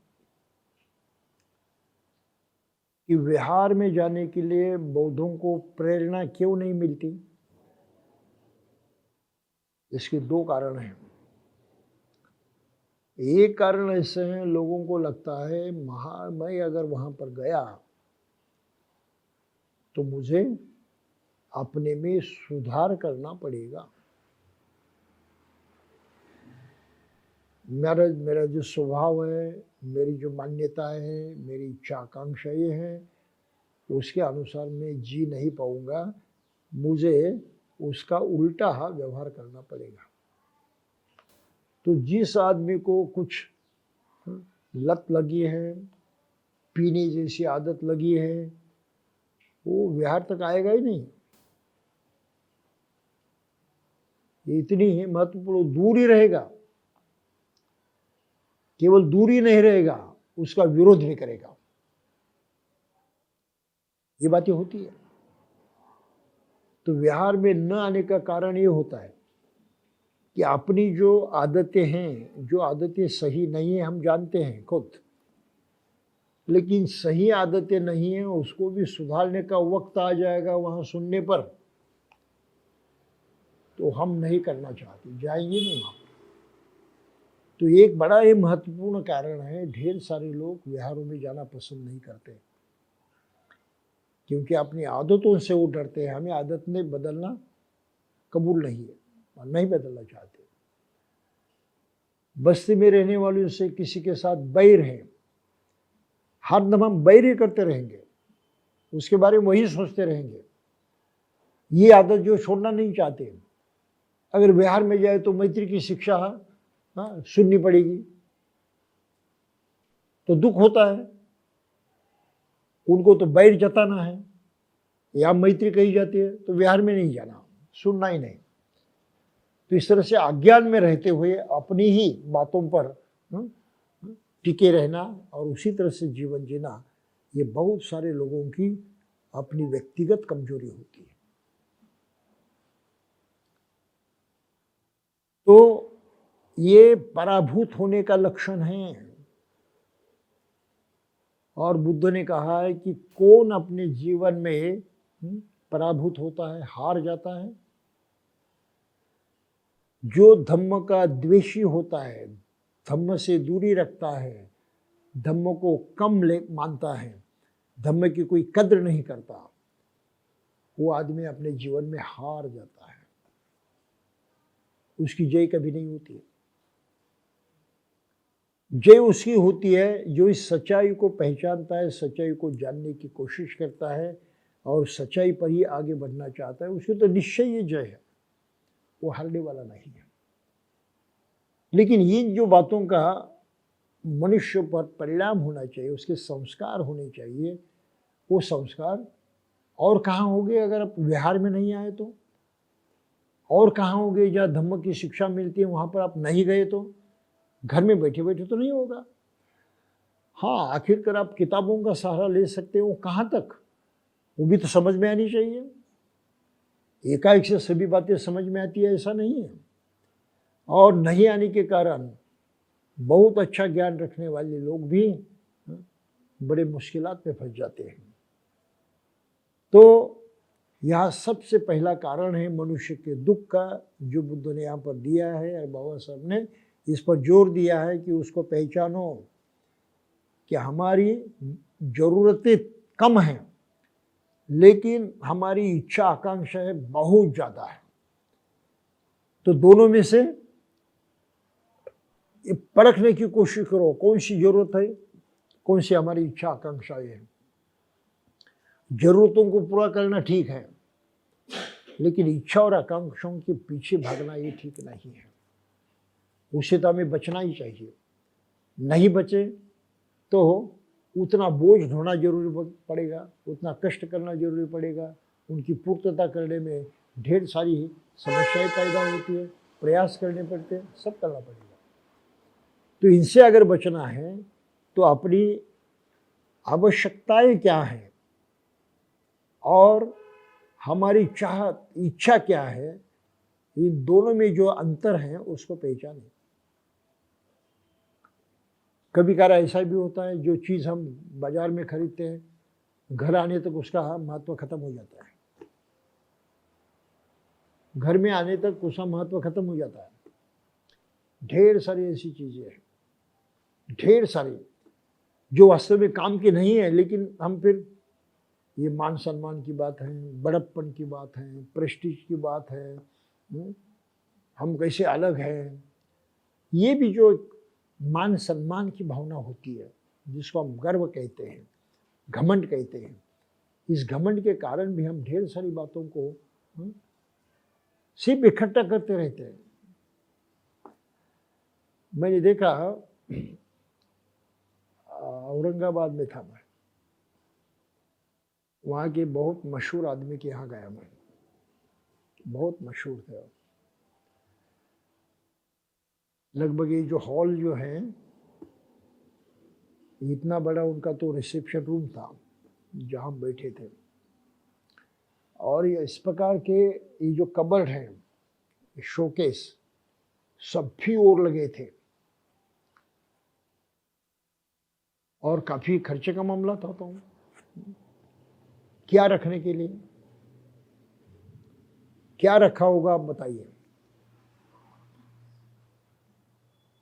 कि विहार में जाने के लिए बौद्धों को प्रेरणा क्यों नहीं मिलती। इसके दो कारण हैं। एक कारण ऐसे हैं, लोगों को लगता है मैं अगर वहां पर गया तो मुझे अपने में सुधार करना पड़ेगा। मेरा जो स्वभाव है, मेरी जो मान्यताएं हैं, मेरी इच्छा आकांक्षा ये है, उसके अनुसार मैं जी नहीं पाऊंगा, मुझे उसका उल्टा व्यवहार करना पड़ेगा। तो जिस आदमी को कुछ लत लगी है, पीने जैसी आदत लगी है, वो विहार तक आएगा ही नहीं। ये इतनी ही महत्वपूर्ण, दूर ही रहेगा। केवल दूर ही नहीं रहेगा, उसका विरोध भी करेगा। ये बातें होती है। तो विहार में न आने का कारण ये होता है कि अपनी जो आदतें हैं, जो आदतें सही नहीं है, हम जानते हैं खुद, लेकिन सही आदतें नहीं है, उसको भी सुधारने का वक्त आ जाएगा वहां सुनने पर, तो हम नहीं करना चाहते, जाएंगे नहीं वहां। तो एक बड़ा ही महत्वपूर्ण कारण है, ढेर सारे लोग विहारों में जाना पसंद नहीं करते। क्योंकि अपनी आदतों से वो डरते हैं। हमें आदत में बदलना कबूल नहीं है और नहीं बदलना चाहते। बस्ती में रहने वालों से किसी के साथ बैर है, हर दम हम बैर ही करते रहेंगे, उसके बारे में वही सोचते रहेंगे। ये आदत जो छोड़ना नहीं चाहते। अगर बिहार में जाए तो मैत्री की शिक्षा सुननी पड़ेगी, तो दुख होता है। उनको तो बैर जताना है या मैत्री कही जाती है, तो बिहार में नहीं जाना, सुनना ही नहीं। तो इस तरह से अज्ञान में रहते हुए अपनी ही बातों पर टिके रहना और उसी तरह से जीवन जीना, ये बहुत सारे लोगों की अपनी व्यक्तिगत कमजोरी होती है। तो ये पराभूत होने का लक्षण है। और बुद्ध ने कहा है कि कौन अपने जीवन में पराभूत होता है, हार जाता है? जो धम्म का द्वेषी होता है, धम्म से दूरी रखता है, धम्म को कम मानता है, धम्म की कोई कद्र नहीं करता, वो आदमी अपने जीवन में हार जाता है। उसकी जय कभी नहीं होती है। जय उसकी होती है जो इस सच्चाई को पहचानता है, सच्चाई को जानने की कोशिश करता है और सच्चाई पर ही आगे बढ़ना चाहता है। उसकी तो निश्चय ये जय है, वो हारने वाला नहीं है। लेकिन ये जो बातों का मनुष्य पर परिणाम होना चाहिए, उसके संस्कार होने चाहिए, वो संस्कार और कहाँ होंगे अगर आप विहार में नहीं आए तो? और कहाँ होंगे जहाँ धम्म की शिक्षा मिलती है वहाँ पर आप नहीं गए तो? घर में बैठे बैठे तो नहीं होगा। हाँ, आखिरकार आप किताबों का सहारा ले सकते हो, कहाँ तक, वो भी तो समझ में आनी चाहिए। एकाएक से सभी बातें समझ में आती है ऐसा नहीं है। और नहीं आने के कारण बहुत अच्छा ज्ञान रखने वाले लोग भी बड़े मुश्किलात में फंस जाते हैं। तो यह सबसे पहला कारण है मनुष्य के दुख का, जो बुद्ध ने यहाँ पर दिया है और बाबा साहब ने इस पर जोर दिया है कि उसको पहचानो कि हमारी जरूरतें कम हैं लेकिन हमारी इच्छा आकांक्षा है बहुत ज़्यादा है। तो दोनों में से परखने की कोशिश करो, कौन सी जरूरत है, कौन सी हमारी इच्छा आकांक्षाएं हैं। जरूरतों को पूरा करना ठीक है, लेकिन इच्छा और आकांक्षाओं के पीछे भागना ये ठीक नहीं है। उससे तो हमें बचना ही चाहिए। नहीं बचे तो उतना बोझ ढोना जरूरी पड़ेगा, उतना कष्ट करना जरूरी पड़ेगा, उनकी पूर्तता करने में ढेर सारी समस्याएं पैदा होती है, प्रयास करने पड़ते हैं, सब करना पड़ेगा। तो इनसे अगर बचना है तो अपनी आवश्यकताएं क्या हैं और हमारी चाहत इच्छा क्या है, इन दोनों में जो अंतर है उसको पहचानें। कभी कभार ऐसा भी होता है जो चीज़ हम बाजार में खरीदते हैं, घर आने तक उसका महत्व खत्म हो जाता है। घर में आने तक उसका महत्व खत्म हो जाता है। ढेर सारी ऐसी चीज़ें हैं, ढेर सारी जो वास्तव में काम की नहीं है, लेकिन हम फिर ये मान सम्मान की बात है, बड़प्पन की बात है, प्रेस्टीज की बात है, हम कैसे अलग हैं, ये भी जो मान सम्मान की भावना होती है जिसको हम गर्व कहते हैं, घमंड कहते हैं, इस घमंड के कारण भी हम ढेर सारी बातों को सिर्फ इकट्ठा करते रहते हैं। मैंने देखा औरंगाबाद में था मैं, वहाँ के बहुत मशहूर आदमी के यहाँ गया मैं, बहुत मशहूर थे। लगभग ये जो हॉल जो है इतना बड़ा, उनका तो रिसेप्शन रूम था जहाँ हम बैठे थे, और ये इस प्रकार के ये जो कबर्ड है, शोकेस सभी ओर लगे थे और काफी खर्चे का मामला था। तो क्या रखने के लिए, क्या रखा होगा आप बताइए।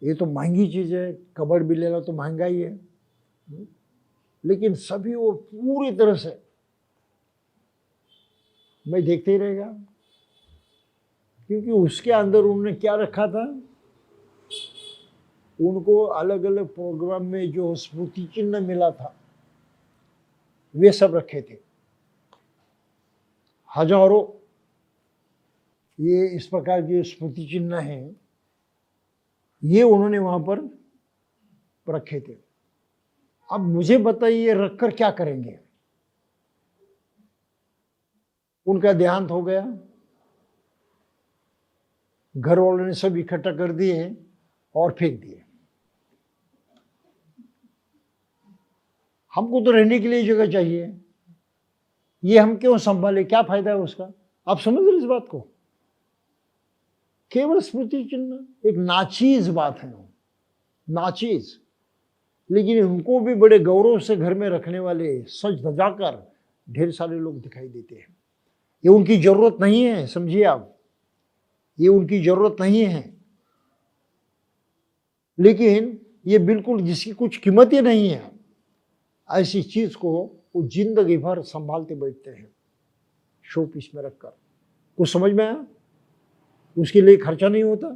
ये तो महंगी चीज है, कबर्ड भी लेना तो महंगा ही है, लेकिन सभी वो पूरी तरह से मैं देखते ही रहेगा, क्योंकि उसके अंदर उन्होंने क्या रखा था, उनको अलग अलग प्रोग्राम में जो स्मृति चिन्ह मिला था वे सब रखे थे, हजारों ये इस प्रकार के स्मृति चिन्ह हैं, ये उन्होंने वहां पर रखे थे। अब मुझे बताइए रखकर क्या करेंगे? उनका देहांत हो गया, घर वालों ने सब इकट्ठा कर दिए और फेंक दिए। हमको तो रहने के लिए जगह चाहिए, ये हम क्यों संभाले, क्या फायदा है उसका? आप समझ रहे इस बात को? केवल स्मृति चिन्ह एक नाचीज बात है, नाचीज, लेकिन उनको भी बड़े गौरव से घर में रखने वाले सज धजाकर ढेर सारे लोग दिखाई देते हैं। ये उनकी जरूरत नहीं है, समझिए आप, ये उनकी जरूरत नहीं है, लेकिन ये बिल्कुल जिसकी कुछ कीमत ही नहीं है, ऐसी चीज को वो जिंदगी भर संभालते बैठते हैं शो पीस में रखकर। कुछ समझ में आया? उसके लिए खर्चा नहीं होता,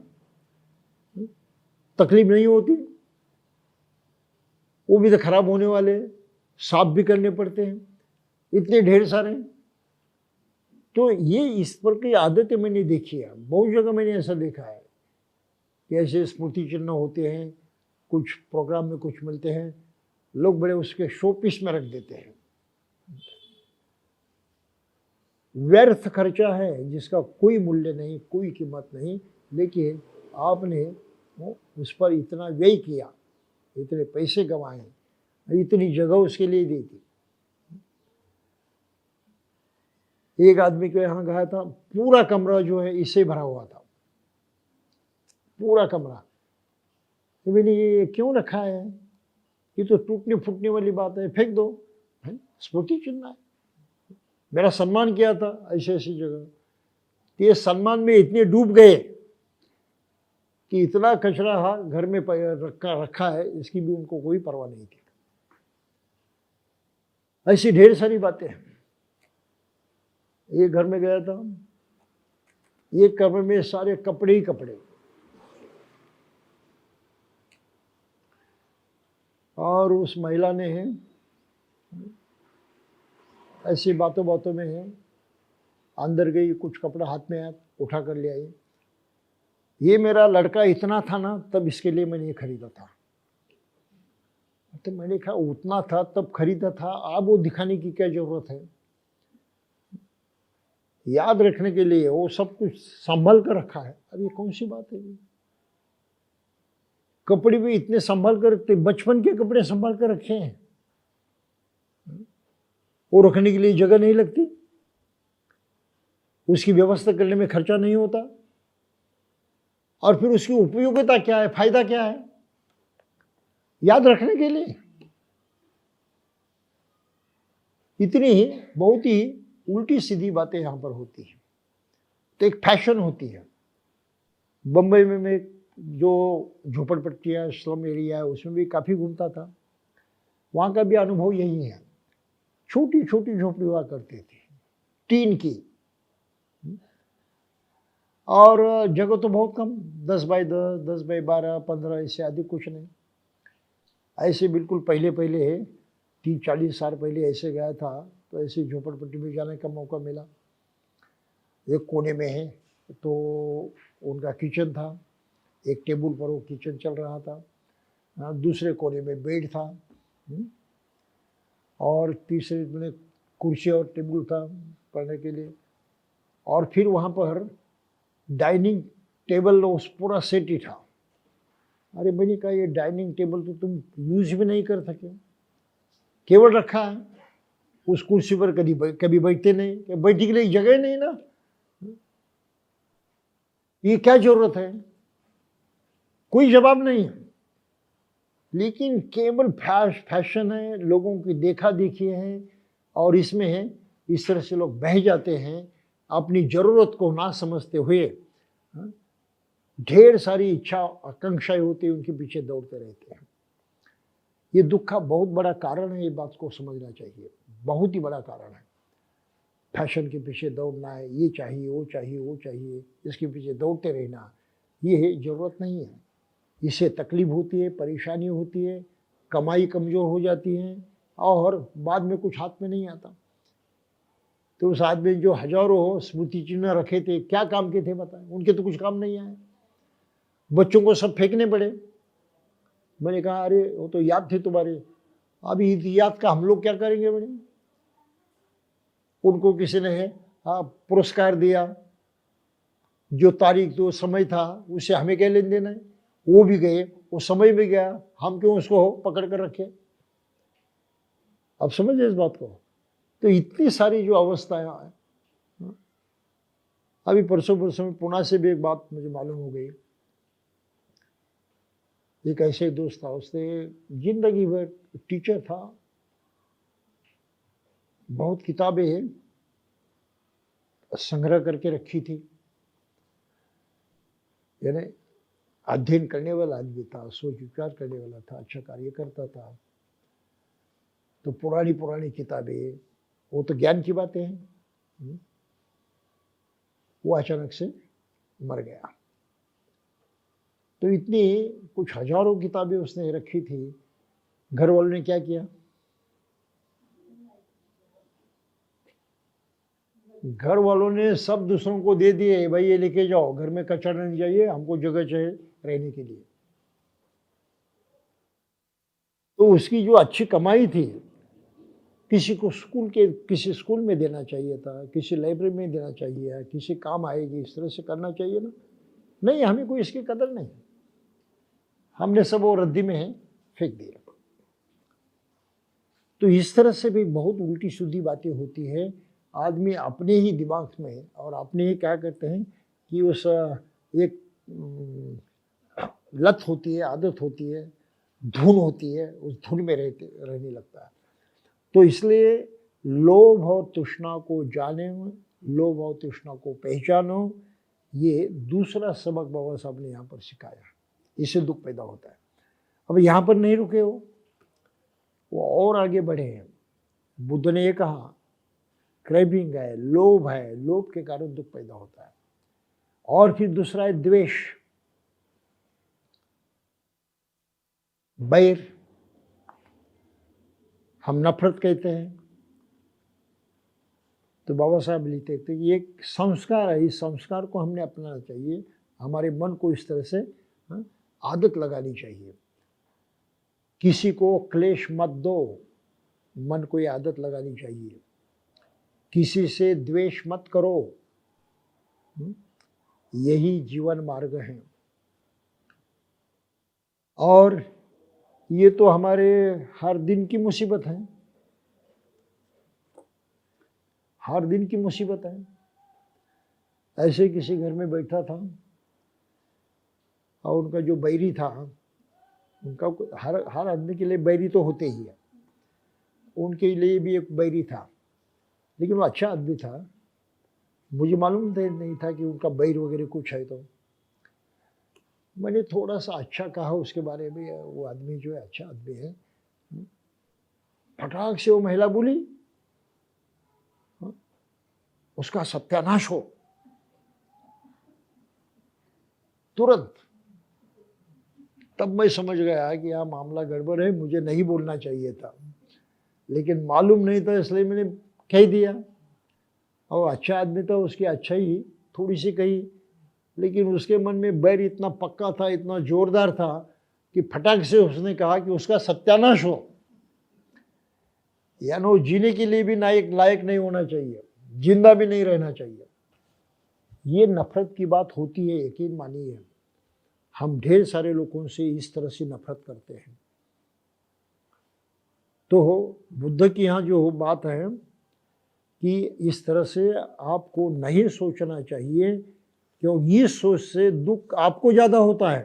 तकलीफ नहीं होती, वो भी तो खराब होने वाले, साफ भी करने पड़ते हैं, इतने ढेर सारे। तो ये इस पर की आदतें मैंने देखी है, बहुत जगह मैंने ऐसा देखा है कि ऐसे स्मृति चिन्ह होते हैं, कुछ प्रोग्राम में कुछ मिलते हैं, लोग बड़े उसके शो पीस में रख देते हैं। व्यर्थ खर्चा है जिसका कोई मूल्य नहीं, कोई कीमत नहीं, लेकिन आपने उस पर इतना व्यय किया, इतने पैसे गंवाए, इतनी जगह उसके लिए दी थी। एक आदमी के यहाँ गया था, पूरा कमरा जो है इससे भरा हुआ था, पूरा कमरा। तो मैंने ये क्यों रखा है? ये तो टूटने फूटने वाली बात है, फेंक दो, स्मृति चिन्ह है, मेरा सम्मान किया था ऐसी ऐसी जगह। तो ये सम्मान में इतने डूब गए कि इतना कचरा घर में रखा है, इसकी भी उनको कोई परवाह नहीं थी। ऐसी ढेर सारी बातें हैं। एक घर में गया था, एक कमरे में सारे कपड़े ही कपड़े, और उस महिला ने ऐसी बातों बातों में अंदर गई, कुछ कपड़ा हाथ में आया, उठा कर ले आई। ये मेरा लड़का इतना था ना, तब इसके लिए मैंने ये खरीदा था। तो मैंने कहा उतना था तब खरीदा था, अब वो दिखाने की क्या जरूरत है? याद रखने के लिए वो सब कुछ संभल कर रखा है। अब ये कौन सी बात है? कपड़े भी इतने संभाल कर रखते, बचपन के कपड़े संभाल कर रखे हैं, वो रखने के लिए जगह नहीं लगती, उसकी व्यवस्था करने में खर्चा नहीं होता, और फिर उसकी उपयोगिता क्या है, फायदा क्या है याद रखने के लिए? इतनी बहुत ही उल्टी सीधी बातें यहां पर होती हैं। तो एक फैशन होती है। बंबई में मैं जो झोपड़पट्टियाँ स्लम एरिया है उसमें भी काफ़ी घूमता था, वहाँ का भी अनुभव यही है। छोटी छोटी झोपड़ी हुआ करती थी, टीन की, और जगह तो बहुत कम, 10 बाई 10, 10 बाई 12, 15, इससे अधिक कुछ नहीं। ऐसे बिल्कुल पहले 30-40 साल पहले ऐसे गया था, तो ऐसे झोपड़पट्टी में जाने का मौका मिला। एक कोने में है तो उनका किचन था, एक टेबल पर वो किचन चल रहा था, दूसरे कोने में बेड था, और तीसरे में कुर्सी और टेबल था पढ़ने के लिए, और फिर वहाँ पर डाइनिंग टेबल उस पूरा सेट ही था। अरे मैंने कहा ये डाइनिंग टेबल तो तुम यूज भी नहीं कर सके, केवल रखा है, उस कुर्सी पर कभी बैठते नहीं, बैठने के लिए जगह नहीं ना, ये क्या जरूरत है? कोई जवाब नहीं है। लेकिन केवल फैशन है, लोगों की देखा देखी है, और इसमें है इस तरह से लोग बह जाते हैं, अपनी जरूरत को ना समझते हुए ढेर सारी इच्छा आकांक्षाएं होती है, उनके पीछे दौड़ते रहते हैं। ये दुख का बहुत बड़ा कारण है, ये बात को समझना चाहिए, बहुत ही बड़ा कारण है। फैशन के पीछे दौड़ना है, ये चाहिए, वो चाहिए, वो चाहिए, इसके पीछे दौड़ते रहना, ये ज़रूरत नहीं है। इससे तकलीफ होती है, परेशानी होती है, कमाई कमज़ोर हो जाती है और बाद में कुछ हाथ में नहीं आता। तो उस आदमी जो हजारों स्मृति चिन्ह रखे थे, क्या काम के थे बताएं? उनके तो कुछ काम नहीं आए, बच्चों को सब फेंकने पड़े। मैंने कहा अरे वो तो याद थे तुम्हारे, अभी इस याद का हम लोग क्या करेंगे? बड़े उनको किसी ने पुरस्कार दिया, जो तारीख जो समय था उससे हमें क्या लेन देना है? वो भी गए, वो समय भी गया, हम क्यों उसको पकड़ कर रखे? अब समझे इस बात को? तो इतनी सारी जो अवस्थाएं हैं। अभी परसों में पुणे से भी एक बात मुझे मालूम हो गई। एक ऐसे दोस्त था, उसने जिंदगी भर टीचर था, बहुत किताबें संग्रह करके रखी थी, यानी अध्ययन करने वाला आदमी था, सोच विचार करने वाला था, अच्छा कार्य करता था। तो पुरानी किताबें, वो तो ज्ञान की बातें हैं, वो अचानक से मर गया। तो इतनी कुछ हजारों किताबें उसने रखी थी। घर वालों ने क्या किया? घर वालों ने सब दूसरों को दे दिए, भाई ये लेके जाओ, घर में कचरा नहीं चाहिए, हमको जगह चाहिए रहने के लिए। तो उसकी जो अच्छी कमाई थी, किसी को किसी स्कूल में देना चाहिए था, किसी लाइब्रेरी में देना चाहिए, किसी काम आएगी, इस तरह से करना चाहिए ना। नहीं, हमें कोई इसकी कदर नहीं, हमने सब वो रद्दी में फेंक दिया। तो इस तरह से भी बहुत उल्टी सीधी बातें होती है। आदमी अपने ही दिमाग में और अपने ही क्या करते हैं कि उस एक लत होती है, आदत होती है, धुन होती है, उस धुन में रहने लगता है। तो इसलिए लोभ और तृष्णा को जाने, लोभ और तृष्णा को पहचानो, ये दूसरा सबक बाबा साहब ने यहाँ पर सिखाया। इससे दुख पैदा होता है। अब यहाँ पर नहीं रुके वो और आगे बढ़े हैं। बुद्ध ने ये कहा, क्रेविंग है, लोभ है, लोभ के कारण दुख पैदा होता है। और फिर दूसरा है द्वेष, बैर, हम नफरत कहते हैं। तो बाबा साहब लिखते थे ये एक संस्कार है, इस संस्कार को हमने अपनाना चाहिए। हमारे मन को इस तरह से आदत लगानी चाहिए। किसी को क्लेश मत दो, मन को ये आदत लगानी चाहिए। किसी से द्वेष मत करो, यही जीवन मार्ग है। और ये तो हमारे हर दिन की मुसीबत है, हर दिन की मुसीबत है। ऐसे किसी घर में बैठा था और उनका जो बैरी था, उनका हर आदमी के लिए बैरी तो होते ही है, उनके लिए भी एक बैरी था, लेकिन वो अच्छा आदमी था। मुझे मालूम नहीं था कि उनका बैर वगैरह कुछ है। तो मैंने थोड़ा सा अच्छा कहा उसके बारे में, वो आदमी जो है अच्छा आदमी है। फटाक से वो महिला बोली, उसका सत्यानाश हो तुरंत। तब मैं समझ गया कि यह मामला गड़बड़ है, मुझे नहीं बोलना चाहिए था, लेकिन मालूम नहीं था इसलिए मैंने कह दिया। और अच्छा आदमी था, उसकी अच्छा ही थोड़ी सी कही, लेकिन उसके मन में बैर इतना पक्का था, इतना जोरदार था कि फटाक से उसने कहा कि उसका सत्यानाश हो। यानी वो जीने के लिए भी लायक नहीं होना चाहिए, जिंदा भी नहीं रहना चाहिए। ये नफरत की बात होती है, यकीन मानिए। हम ढेर सारे लोगों से इस तरह से नफरत करते हैं। तो बुद्ध की यहाँ जो बात है कि इस तरह से आपको नहीं सोचना चाहिए, क्योंकि इस सोच से दुख आपको ज्यादा होता है।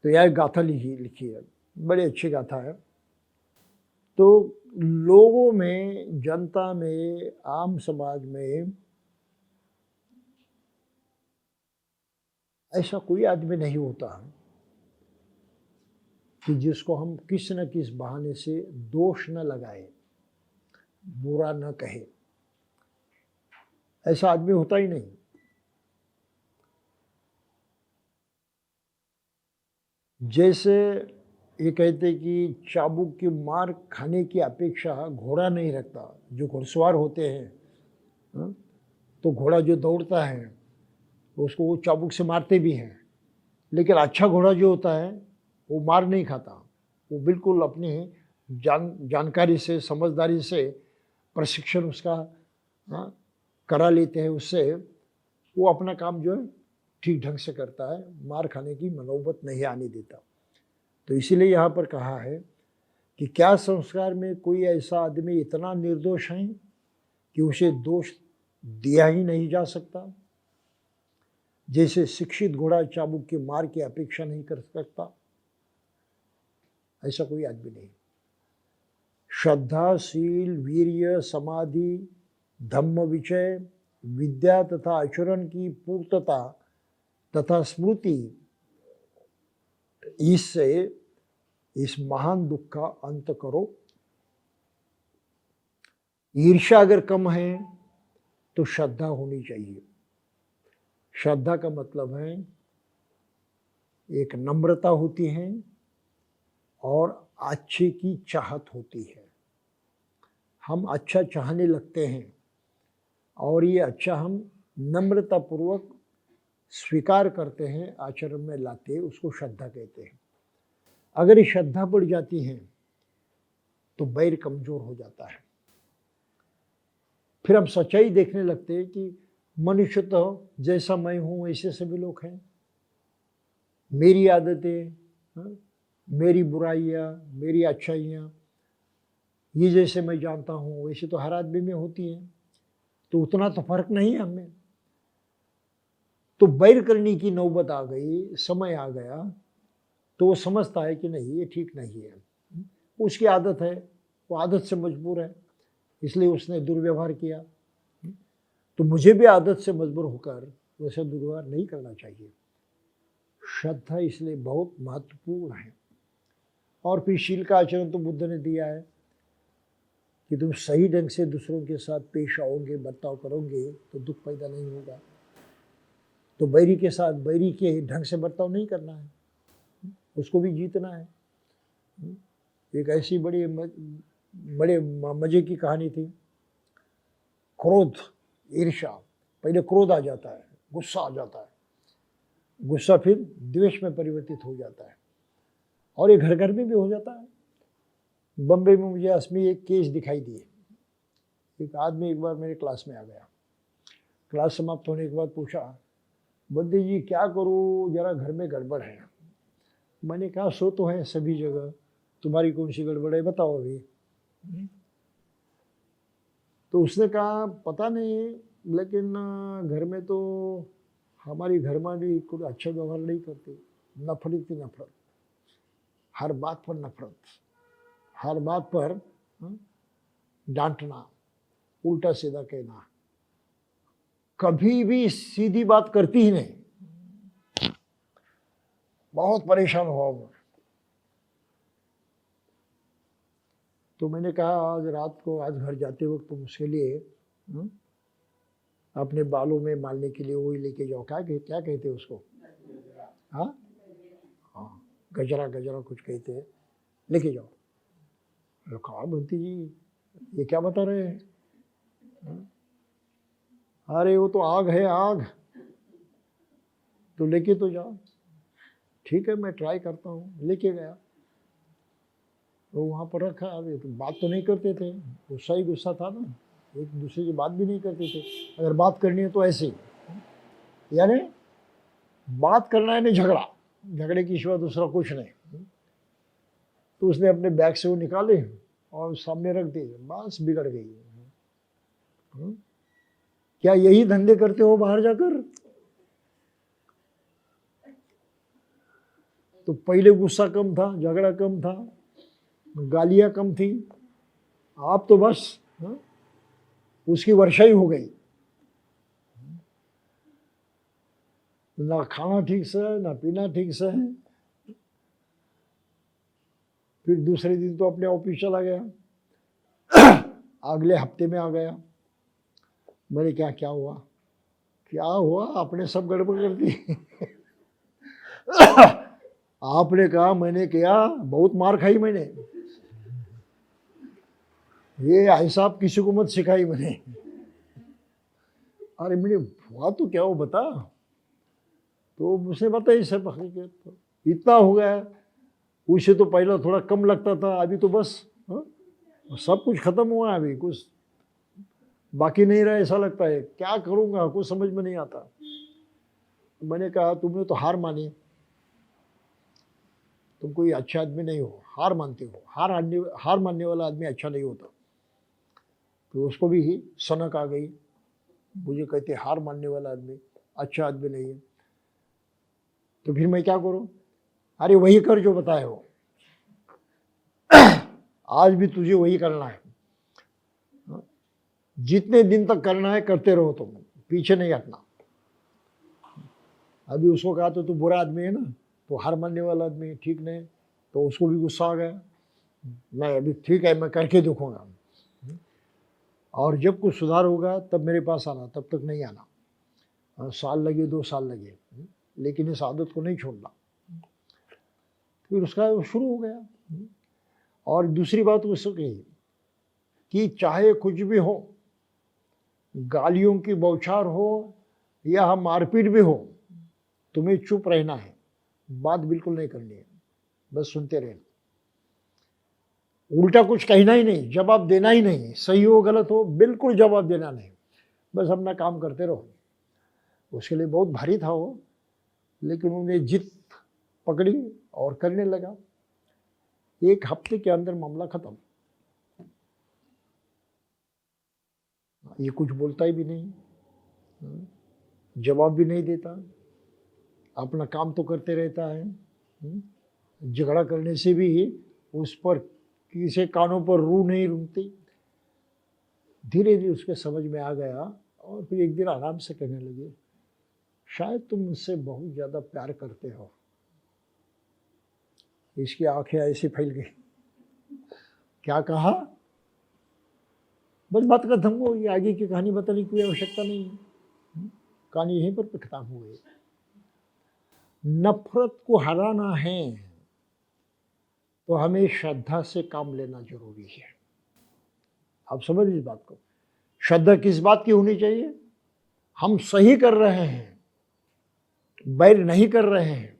तो यह गाथा लिखी है, बड़ी अच्छी गाथा है। तो लोगों में, जनता में, आम समाज में ऐसा कोई आदमी नहीं होता कि जिसको हम किसी न किसी बहाने से दोष न लगाए। बुरा न कहे, ऐसा आदमी होता ही नहीं। जैसे ये कहते कि चाबुक की मार खाने की अपेक्षा घोड़ा नहीं रखता। जो घुड़सवार होते हैं, हाँ, तो घोड़ा जो दौड़ता है उसको वो चाबुक से मारते भी हैं, लेकिन अच्छा घोड़ा जो होता है वो मार नहीं खाता। वो बिल्कुल अपनी जानकारी से, समझदारी से प्रशिक्षण उसका, हाँ, करा लेते हैं। उससे वो अपना काम जो है ठीक ढंग से करता है, मार खाने की मनोबत नहीं आने देता। तो इसीलिए यहाँ पर कहा है कि क्या संस्कार में कोई ऐसा आदमी इतना निर्दोष है कि उसे दोष दिया ही नहीं जा सकता। जैसे शिक्षित घोड़ा चाबुक की मार की अपेक्षा नहीं कर सकता, ऐसा कोई आदमी नहीं। श्रद्धा, शील, वीर्य, समाधि, धम्म विचय, विद्या तथा आचरण की पूर्तता तथा स्मृति, इससे इस महान दुख का अंत करो। ईर्ष्या अगर कम है तो श्रद्धा होनी चाहिए। श्रद्धा का मतलब है एक नम्रता होती है और अच्छे की चाहत होती है। हम अच्छा चाहने लगते हैं और ये अच्छा हम नम्रतापूर्वक स्वीकार करते हैं, आचरण में लाते हैं, उसको श्रद्धा कहते हैं। अगर ये श्रद्धा बढ़ जाती है तो बैर कमजोर हो जाता है। फिर हम सच्चाई देखने लगते हैं कि मनुष्य तो जैसा मैं हूँ वैसे सभी लोग हैं। मेरी आदतें, मेरी बुराइयाँ, मेरी अच्छाइयाँ, ये जैसे मैं जानता हूँ वैसे तो हर आदमी में होती हैं, तो उतना तो फर्क नहीं है हमें। तो बैर करने की नौबत आ गई, समय आ गया, तो वो समझता है कि नहीं, ये ठीक नहीं है। उसकी आदत है, वो आदत से मजबूर है, इसलिए उसने दुर्व्यवहार किया। तो मुझे भी आदत से मजबूर होकर वैसे दुर्व्यवहार नहीं करना चाहिए। श्रद्धा इसलिए बहुत महत्वपूर्ण है। और फिर शील का आचरण तो बुद्ध ने दिया है कि तुम सही ढंग से दूसरों के साथ पेश आओगे, बर्ताव करोगे तो दुख पैदा नहीं होगा। तो बैरी के साथ बैरी के ढंग से बर्ताव नहीं करना है, उसको भी जीतना है। एक ऐसी बड़े मजे की कहानी थी। क्रोध, ईर्ष्या, पहले क्रोध आ जाता है, गुस्सा आ जाता है, गुस्सा फिर द्वेष में परिवर्तित हो जाता है, और ये घर घर में भी हो जाता है। बम्बई में मुझे असमी एक केस दिखाई दिए। एक आदमी एक बार मेरे क्लास में आ गया। क्लास समाप्त होने के बाद पूछा, बंदे जी क्या करूँ, जरा घर में गड़बड़ है। मैंने कहा सो तो है सभी जगह, तुम्हारी कौन सी गड़बड़ है बताओ अभी। तो उसने कहा पता नहीं, लेकिन घर में तो हमारी घरवाली कोई अच्छा व्यवहार नहीं करती, नफरत की नफरत, हर बात पर नफरत, हर बात पर डांटना, उल्टा सीधा कहना, कभी भी सीधी बात करती ही नहीं। बहुत परेशान हुआ मैं। तो मैंने कहा आज घर जाते वक्त तुम उसके लिए अपने बालों में मारने के लिए वही लेके जाओ, क्या कहते हैं उसको, हाँ हाँ, गजरा कुछ कहते हैं, लेके जाओ। कहा बंटी जी ये क्या बता रहे हैं? अरे वो तो आग है, आग तो लेके तो जाओ। ठीक है मैं ट्राई करता हूँ। लेके गया, तो वहाँ पर रखा। अभी तो बात तो नहीं करते थे, गुस्सा ही गुस्सा था ना, एक दूसरे की बात भी नहीं करते थे। अगर बात करनी है तो ऐसे ही, यानी बात करना है नहीं झगड़े की सिवा दूसरा कुछ नहीं। तो उसने अपने बैग से वो निकाले और सामने रख दिए, बस बिगड़ गई। क्या यही धंधे करते हो बाहर जाकर? तो पहले गुस्सा कम था, झगड़ा कम था, गालियां कम थी, आप तो बस उसकी वर्षा ही हो गई। ना खाना ठीक से है, ना पीना ठीक से है। फिर दूसरे दिन तो अपने ऑफिस चला गया। अगले हफ्ते में आ गया। मैंने क्या क्या हुआ? क्या हुआ? आपने सब गड़बड़ कर दी। आपने कहा, मैंने किया, बहुत मार खाई मैंने। ये ऐसा किसी को मत सिखाई मैंने। अरे मैंने हुआ तो क्या हो बता? तो मुझसे बताइए सब हकीकत। तो इतना हो गया, उसे तो पहले थोड़ा कम लगता था, अभी तो बस सब कुछ खत्म हुआ है, अभी कुछ बाकी नहीं रहा ऐसा लगता है। क्या करूंगा, कुछ समझ में नहीं आता। मैंने कहा, तुमने तो हार मानी, तुम कोई अच्छा आदमी नहीं हो, हार मानते हो। हार मानने वाला आदमी अच्छा नहीं होता। तो उसको भी सनक आ गई, मुझे कहते हार मानने वाला आदमी अच्छा आदमी नहीं है। तो फिर मैं क्या करूं? अरे वही कर जो बताए हो, आज भी तुझे वही करना है। जितने दिन तक करना है करते रहो, तुम पीछे नहीं हटना। अभी उसको कहा तो तू बुरा आदमी है ना, तो हार मानने वाला आदमी ठीक नहीं। तो उसको भी गुस्सा आ गया। मैं अभी ठीक है, मैं करके देखूंगा, और जब कुछ सुधार होगा तब मेरे पास आना, तब तक नहीं आना। साल लगे, 2 साल लगे, लेकिन इस आदत को नहीं छोड़ना। फिर उसका शुरू हो गया। और दूसरी बात उसको कही कि चाहे कुछ भी हो, गालियों की बौछार हो या मारपीट भी हो, तुम्हें चुप रहना है, बात बिल्कुल नहीं करनी है, बस सुनते रहना। उल्टा कुछ कहना ही नहीं, जवाब देना ही नहीं, सही हो गलत हो बिल्कुल जवाब देना नहीं, बस अपना काम करते रहो। उसके लिए बहुत भारी था वो, लेकिन उन्हें जिद पकड़ी और करने लगा। 1 हफ्ते के अंदर मामला खत्म। ये कुछ बोलता ही भी नहीं, जवाब भी नहीं देता, अपना काम तो करते रहता है। झगड़ा करने से भी उस पर किसी कानों पर रूह नहीं रूंगती। धीरे धीरे उसके समझ में आ गया, और फिर एक दिन आराम से कहने लगे, शायद तुम मुझसे बहुत ज़्यादा प्यार करते हो। इसकी आंखें ऐसी फैल गई। क्या कहा? बस बात खत्म हो गई, आगे की कहानी बताने की कोई आवश्यकता नहीं है। कहानी यहीं पर खत्म हो गई। नफरत को हराना है तो हमें श्रद्धा से काम लेना जरूरी है। आप समझ इस बात को। श्रद्धा किस बात की होनी चाहिए? हम सही कर रहे हैं, बैर नहीं कर रहे हैं,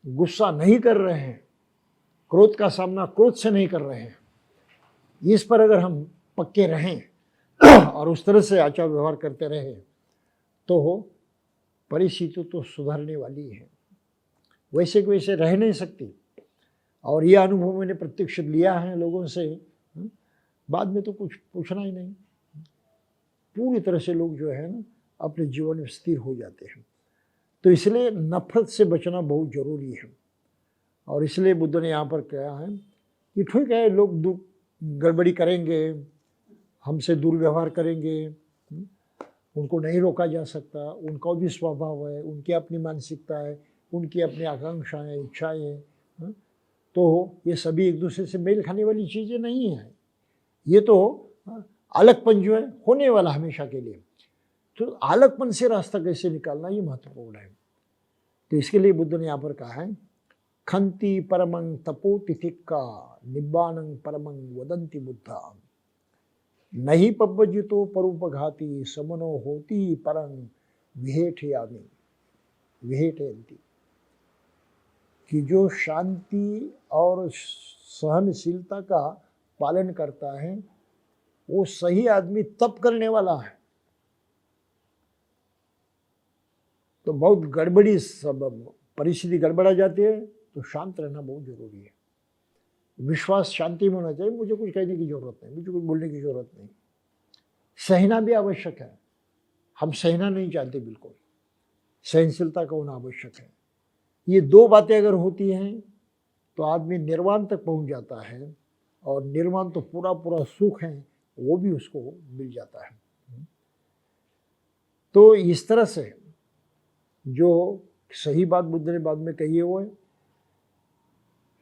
गुस्सा नहीं कर रहे हैं, क्रोध का सामना क्रोध से नहीं कर रहे हैं, इस पर अगर हम पक्के रहें और उस तरह से आचार व्यवहार करते रहें, तो परिस्थिति तो सुधरने वाली है। वैसे कि वैसे रह नहीं सकती। और यह अनुभव मैंने प्रत्यक्ष लिया है लोगों से। बाद में तो कुछ पूछना ही नहीं, पूरी तरह से लोग जो है ना अपने जीवन में स्थिर हो जाते हैं। तो इसलिए नफरत से बचना बहुत जरूरी है। और इसलिए बुद्ध ने यहाँ पर कहा है कि ठीक है, लोग गड़बड़ी करेंगे, हमसे दुर्व्यवहार करेंगे, उनको नहीं रोका जा सकता, उनका भी स्वभाव है, उनकी अपनी मानसिकता है, उनकी अपनी आकांक्षाएं, इच्छाएं। तो ये सभी एक दूसरे से मेल खाने वाली चीज़ें नहीं हैं। ये तो अलगपन जो है होने वाला हमेशा के लिए। तो अलगपन से रास्ता कैसे निकालना, ये महत्वपूर्ण है। तो इसके लिए बुद्ध ने यहाँ पर कहा है, खंति परमं तपो तिथिक्का निब्बानं परमं वदंति बुद्धा, नहीं पब्बजितो परोपघाती समनो होती परं विहेठयामि विहेठयन्ति। कि जो शांति और सहनशीलता का पालन करता है वो सही आदमी तप करने वाला है। तो बहुत गड़बड़ी, सब परिस्थिति गड़बड़ा जाती है, तो शांत रहना बहुत जरूरी है। विश्वास शांति में होना चाहिए, मुझे कुछ कहने की जरूरत नहीं, मुझे कुछ बोलने की जरूरत नहीं। सहना भी आवश्यक है, हम सहना नहीं चाहते, बिल्कुल सहनशीलता का होना आवश्यक है। ये 2 बातें अगर होती हैं तो आदमी निर्वाण तक पहुंच जाता है, और निर्वाण तो पूरा पूरा सुख है, वो भी उसको मिल जाता है। तो इस तरह से जो सही बात बुद्ध ने बाद में कही है वो है,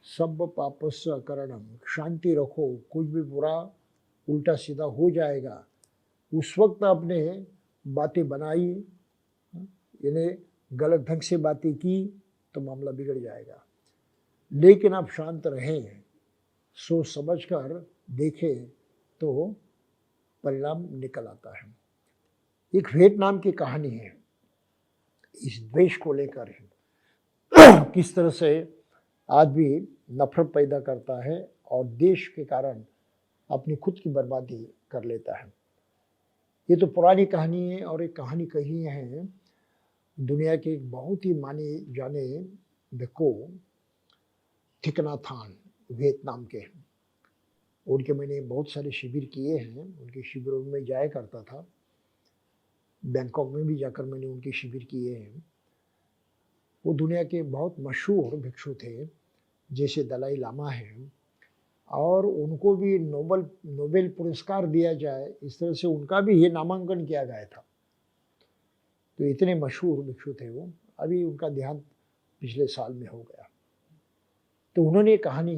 सब पापस्य अकरणम, शांति रखो, कुछ भी बुरा उल्टा सीधा हो जाएगा, उस वक्त आपने बातें बनाई, यानी गलत ढंग से बातें की, तो मामला बिगड़ जाएगा। लेकिन आप शांत रहें, सोच समझ कर देखें, तो परिणाम निकल आता है। एक वियतनाम की कहानी है, इस द्वेष को लेकर है, किस तरह से आदमी नफरत पैदा करता है और देश के कारण अपनी खुद की बर्बादी कर लेता है। ये तो पुरानी कहानी है, और एक कहानी कही है दुनिया के एक बहुत ही माने जाने भिक्खु थिक नhat हान, वियतनाम के। उनके मैंने बहुत सारे शिविर किए हैं, उनके शिविरों में जाया करता था। बैंकॉक में भी जाकर मैंने उनके शिविर किए हैं। वो दुनिया के बहुत मशहूर भिक्षु थे, जैसे दलाई लामा हैं, और उनको भी नोबेल पुरस्कार दिया जाए, इस तरह से उनका भी ये नामांकन किया गया था। तो इतने मशहूर भिक्षु थे वो। अभी उनका देहांत पिछले साल में हो गया। तो उन्होंने कहानी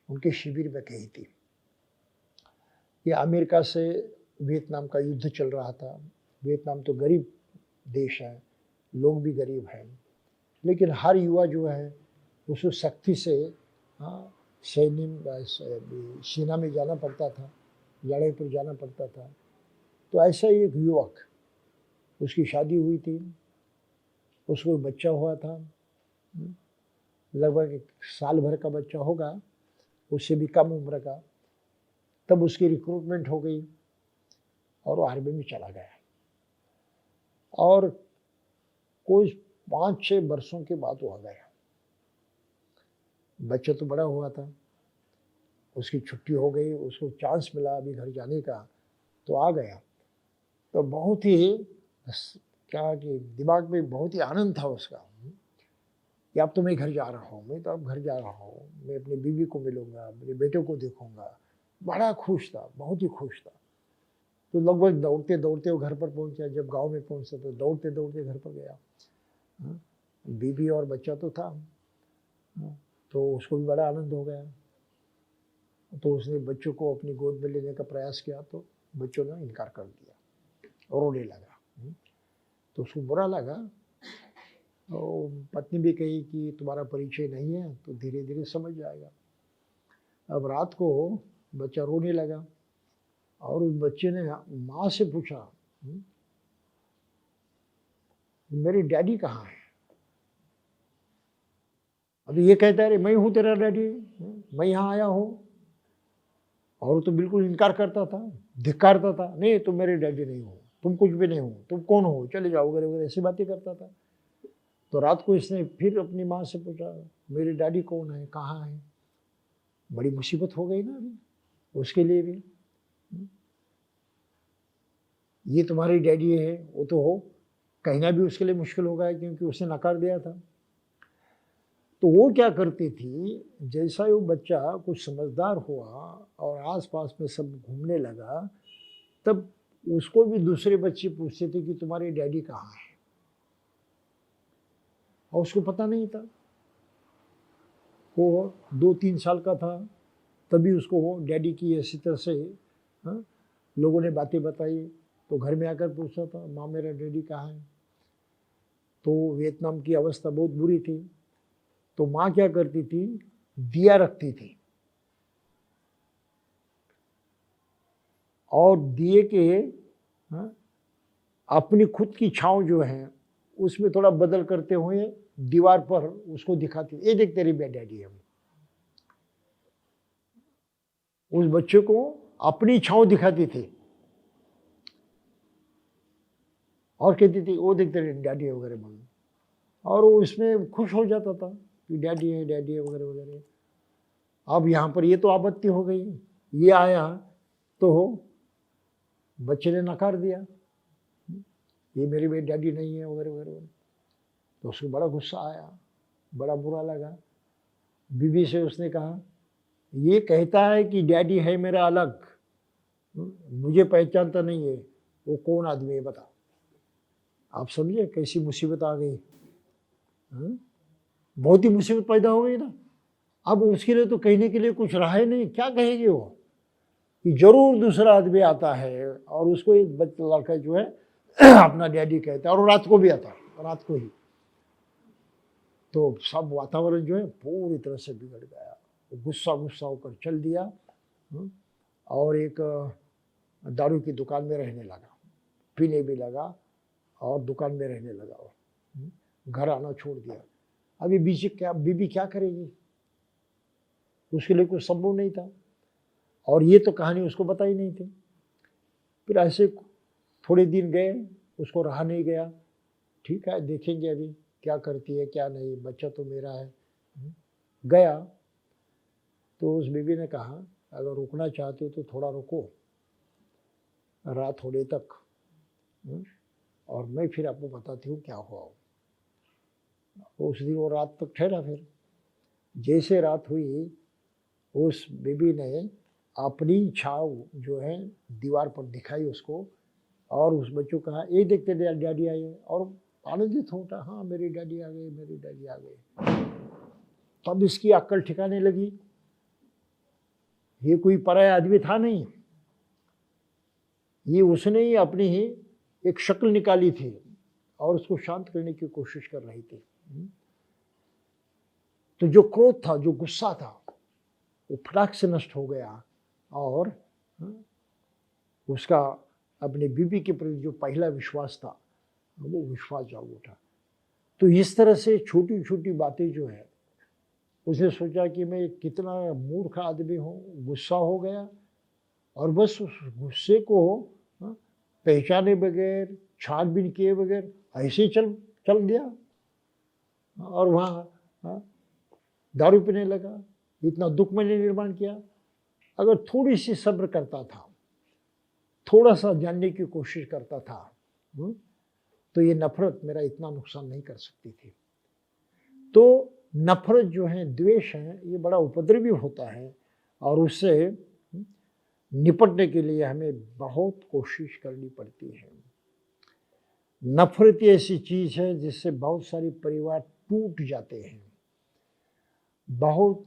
उनके शिविर में कही थी। ये अमेरिका से वियतनाम का युद्ध चल रहा था। वियतनाम तो गरीब देश है, लोग भी गरीब हैं, लेकिन हर युवा जो है उसको सख्ती से सेना में जाना पड़ता था, लड़ाई पर जाना पड़ता था। तो ऐसा ही एक युवक, उसकी शादी हुई थी, उसको बच्चा हुआ था, लगभग 1 साल भर का बच्चा होगा, उससे भी कम उम्र का। तब उसकी रिक्रूटमेंट हो गई और वो आर्मी में चला गया। और कोई 5-6 वर्षों के बाद वो आ गया। बच्चा तो बड़ा हुआ था, उसकी छुट्टी हो गई, उसको चांस मिला अभी घर जाने का, तो आ गया। तो बहुत ही क्या कि दिमाग में बहुत ही आनंद था उसका कि अब तो मैं घर जा रहा हूँ, मैं तो अब घर जा रहा हूँ, मैं अपनी बीवी को मिलूंगा, मेरे बेटे को देखूंगा। बड़ा खुश था, बहुत ही खुश था। तो लगभग दौड़ते दौड़ते वो घर पर पहुंचा। जब गांव में पहुंचा तो दौड़ते दौड़ते घर पर गया। बीवी और बच्चा तो था, तो उसको भी बड़ा आनंद हो गया। तो उसने बच्चों को अपनी गोद में लेने का प्रयास किया, तो बच्चों ने इनकार कर दिया और रोने लगा। तो उसको बुरा लगा। और पत्नी भी कही कि तुम्हारा परिचय नहीं है, तो धीरे धीरे समझ जाएगा। अब रात को बच्चा रोने लगा, और उस बच्चे ने माँ से पूछा, मेरी डैडी कहाँ है? अभी ये कहता है, मैं हूँ तेरा डैडी, मैं यहाँ आया हूँ। और तो बिल्कुल इनकार करता था, धिक्कारता था, नहीं तुम मेरे डैडी नहीं हो, तुम कुछ भी नहीं हो, तुम कौन हो, चले जाओ, वगैरह वगैरह ऐसी बातें करता था। तो रात को इसने फिर अपनी माँ से पूछा, मेरे डैडी कौन है, कहाँ है? बड़ी मुसीबत हो गई ना अभी उसके लिए भी। ये तुम्हारी डैडी है, वो तो हो, कहना भी उसके लिए मुश्किल हो गया, क्योंकि उसने नकार दिया था। तो वो क्या करती थी, जैसा ही वो बच्चा कुछ समझदार हुआ और आसपास में सब घूमने लगा, तब उसको भी दूसरे बच्चे पूछते थे कि तुम्हारे डैडी कहाँ है, और उसको पता नहीं था। वो 2-3 साल का था, तभी उसको वो डैडी की ऐसी तरह से लोगों ने बातें बताई। तो घर में आकर पूछता था, माँ मेरा डैडी कहाँ है? तो वियतनाम की अवस्था बहुत बुरी थी। तो माँ क्या करती थी, दिया रखती थी, और दिए के अपनी खुद की छाँव जो है उसमें थोड़ा बदल करते हुए दीवार पर उसको दिखाती, ये देख तेरी डैडी है। उस बच्चे को अपनी छाँव दिखाती थी और कहती थी, वो देख तेरे डैडी है वगैरह बोल, और वो इसमें खुश हो जाता था कि डैडी है वगैरह वगैरह। अब यहाँ पर ये तो आपत्ति हो गई, ये आया तो बच्चे ने नकार दिया, ये मेरी बेटी डैडी नहीं है वगैरह वगैरह। तो उसको बड़ा गुस्सा आया, बड़ा बुरा लगा। बीवी से उसने कहा, ये कहता है कि डैडी है मेरा अलग, मुझे पहचानता नहीं है, वो कौन आदमी है बता। आप समझे कैसी मुसीबत आ गई? बहुत ही मुसीबत पैदा हो गई ना। अब उसके लिए तो कहने के लिए कुछ रहा ही नहीं, क्या कहेगी वो? कि जरूर दूसरा आदमी आता है और उसको एक बच्चा लड़का जो है अपना डैडी कहता है, और रात को भी आता है, रात को ही। तो सब वातावरण जो है पूरी तरह से बिगड़ गया, गुस्सा गुस्सा होकर चल दिया और एक दारू की दुकान में रहने लगा, पीने भी लगा और दुकान में रहने लगा, घर आना छोड़ दिया। अभी बीबी क्या करेगी, उसके लिए कुछ संभव नहीं था, और ये तो कहानी उसको बताई नहीं थी। फिर ऐसे थोड़े दिन गए, उसको रहा नहीं गया, ठीक है देखेंगे अभी क्या करती है क्या नहीं, बच्चा तो मेरा है। गया तो उस बीबी ने कहा अगर रुकना चाहते हो तो थोड़ा रुको, रात होने तक, और मैं फिर आपको बताती हूँ क्या हुआ। उस दिन वो रात तक ठहरा। फिर जैसे रात हुई, उस बीबी ने अपनी छाव जो है दीवार पर दिखाई उसको, और उस बच्चों को कहा ये देखते डैडी आए, और आनंदित होता, हाँ मेरी डैडी आ गई, मेरी डैडी आ गई। तब इसकी अक्ल ठिकाने लगी, ये कोई पराया आदमी था नहीं, ये उसने ही अपनी ही एक शक्ल निकाली थी और उसको शांत करने की कोशिश कर रही थी। तो जो क्रोध था, जो गुस्सा था, वो फटाक से नष्ट हो गया, और उसका अपने बीबी के प्रति जो पहला विश्वास था वो विश्वास जाग उठा। तो इस तरह से छोटी छोटी बातें जो है, उसने सोचा कि मैं कितना मूर्ख आदमी हूँ, गुस्सा हो गया और बस उस गुस्से को पहचाने बगैर, छानबीन किए बगैर ऐसे चल दिया, और वहाँ दारू पीने लगा। इतना दुख मैंने निर्माण किया। अगर थोड़ी सी सब्र करता था, थोड़ा सा जानने की कोशिश करता था, तो ये नफरत मेरा इतना नुकसान नहीं कर सकती थी। तो नफरत जो है, द्वेष है, ये बड़ा उपद्रवी होता है, और उससे निपटने के लिए हमें बहुत कोशिश करनी पड़ती है। नफरत ऐसी चीज है जिससे बहुत सारे परिवार टूट जाते हैं, बहुत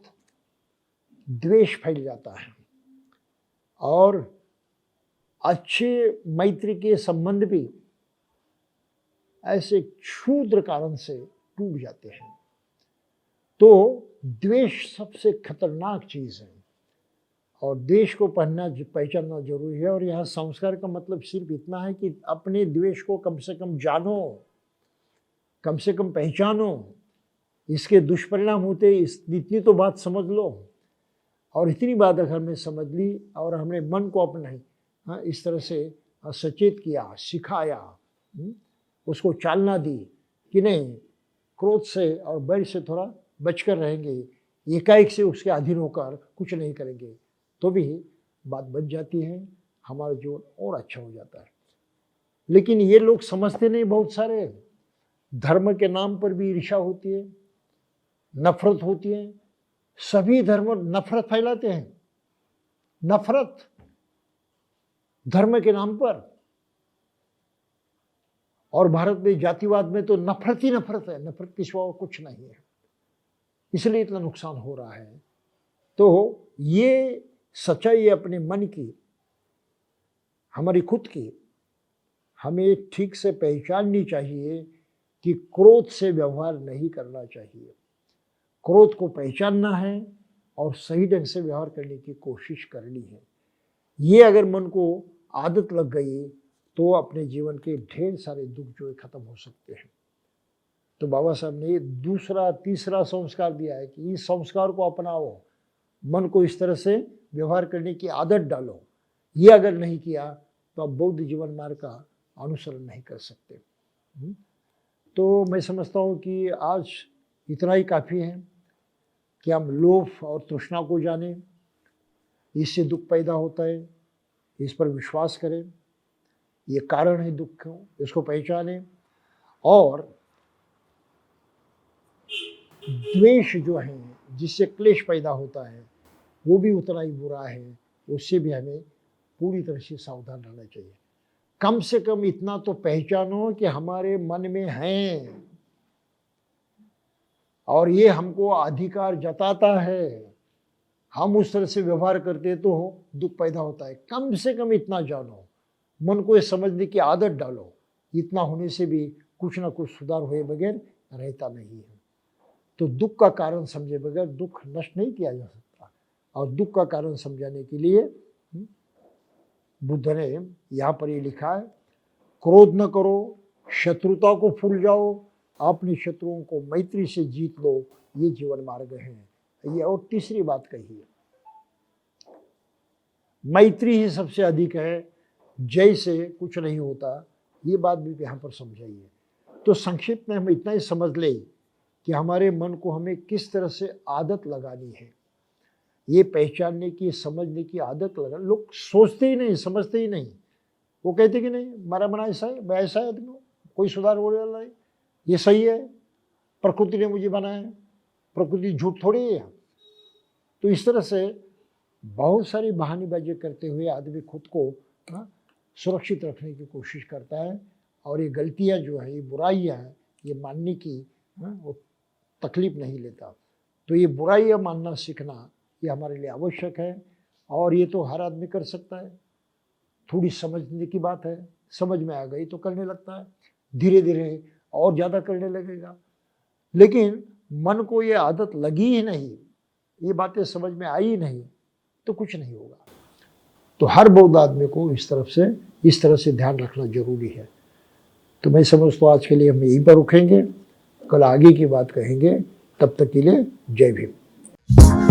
द्वेष फैल जाता है, और अच्छे मैत्री के संबंध भी ऐसे क्षुद्र कारण से टूट जाते हैं। तो द्वेष सबसे खतरनाक चीज है, और द्वेष को पहचानना जरूरी है। और यहाँ संस्कार का मतलब सिर्फ इतना है कि अपने द्वेष को कम से कम जानो, कम से कम पहचानो, इसके दुष्परिणाम होते, इतनी तो बात समझ लो। और इतनी बात अगर हमने समझ ली और हमने मन को अपना इस तरह से सचेत किया, सिखाया, उसको चालना दी कि नहीं, क्रोध से और बैर से थोड़ा बचकर रहेंगे, एकाएक से उसके अधीन होकर कुछ नहीं करेंगे, तो भी बात बच जाती है, हमारा जीवन और अच्छा हो जाता है। लेकिन ये लोग समझते नहीं, बहुत सारे धर्म के नाम पर भी ईर्ष्या होती है, नफरत होती है। सभी धर्म नफरत फैलाते हैं, नफरत धर्म के नाम पर। और भारत में जातिवाद में तो नफरत ही नफरत है, नफरत के सिवा कुछ नहीं है, इसलिए इतना नुकसान हो रहा है। तो ये सच्चाई अपने मन की, हमारी खुद की, हमें ठीक से पहचाननी चाहिए कि क्रोध से व्यवहार नहीं करना चाहिए। क्रोध को पहचानना है और सही ढंग से व्यवहार करने की कोशिश करनी है। ये अगर मन को आदत लग गई तो अपने जीवन के ढेर सारे दुख जो है खत्म हो सकते हैं। तो बाबा साहब ने दूसरा तीसरा संस्कार दिया है कि इस संस्कार को अपनाओ, मन को इस तरह से व्यवहार करने की आदत डालो। ये अगर नहीं किया तो आप बौद्ध जीवन मार्ग का अनुसरण नहीं कर सकते। तो मैं समझता हूँ कि आज इतना ही काफ़ी है कि हम लोभ और तृष्णा को जानें, इससे दुख पैदा होता है, इस पर विश्वास करें, ये कारण है दुख का, इसको पहचानें। और द्वेष जो है जिससे क्लेश पैदा होता है वो भी उतना ही बुरा है, उससे भी हमें पूरी तरह से सावधान रहना चाहिए। कम से कम इतना तो पहचानो कि हमारे मन में है और ये हमको अधिकार जताता है, हम उस तरह से व्यवहार करते हैं तो दुख पैदा होता है। कम से कम इतना जानो, मन को ये समझने की आदत डालो, इतना होने से भी कुछ ना कुछ सुधार हुए बगैर रहता नहीं है। तो दुख का कारण समझे बगैर दुख नष्ट नहीं किया जा सकता। और दुख का कारण समझाने के लिए बुद्ध ने यहाँ पर ये लिखा है, क्रोध न करो, शत्रुता को भूल जाओ, अपने शत्रुओं को मैत्री से जीत लो, ये जीवन मार्ग है। ये और तीसरी बात कही है, मैत्री ही सबसे अधिक है, जय से कुछ नहीं होता, ये बात भी यहाँ पर समझाई है। तो संक्षिप्त में हम इतना ही समझ ले कि हमारे मन को हमें किस तरह से आदत लगानी है, ये पहचानने की, समझने की आदत लगा। लोग सोचते ही नहीं, समझते ही नहीं। वो कहते कि नहीं हमारा मन ऐसा है, मैं ऐसा है, कोई सुधार हो रहा है, ये सही है, प्रकृति ने मुझे बनाया है, प्रकृति झूठ थोड़ी है। तो इस तरह से बहुत सारी बहानेबाजी करते हुए आदमी खुद को सुरक्षित रखने की कोशिश करता है। और ये गलतियां जो है, ये बुराइयां हैं, ये मानने की वो तकलीफ नहीं लेता। तो ये बुराइयां मानना सीखना ये हमारे लिए आवश्यक है। और ये तो हर आदमी कर सकता है, थोड़ी समझने की बात है, समझ में आ गई तो करने लगता है, धीरे धीरे और ज़्यादा करने लगेगा। लेकिन मन को ये आदत लगी ही नहीं, ये बातें समझ में आई ही नहीं, तो कुछ नहीं होगा। तो हर बौद्ध आदमी को इस तरह से ध्यान रखना जरूरी है। तो मैं समझता हूँ आज के लिए हम यहीं पर रुकेंगे, कल आगे की बात कहेंगे। तब तक के लिए जय भीम।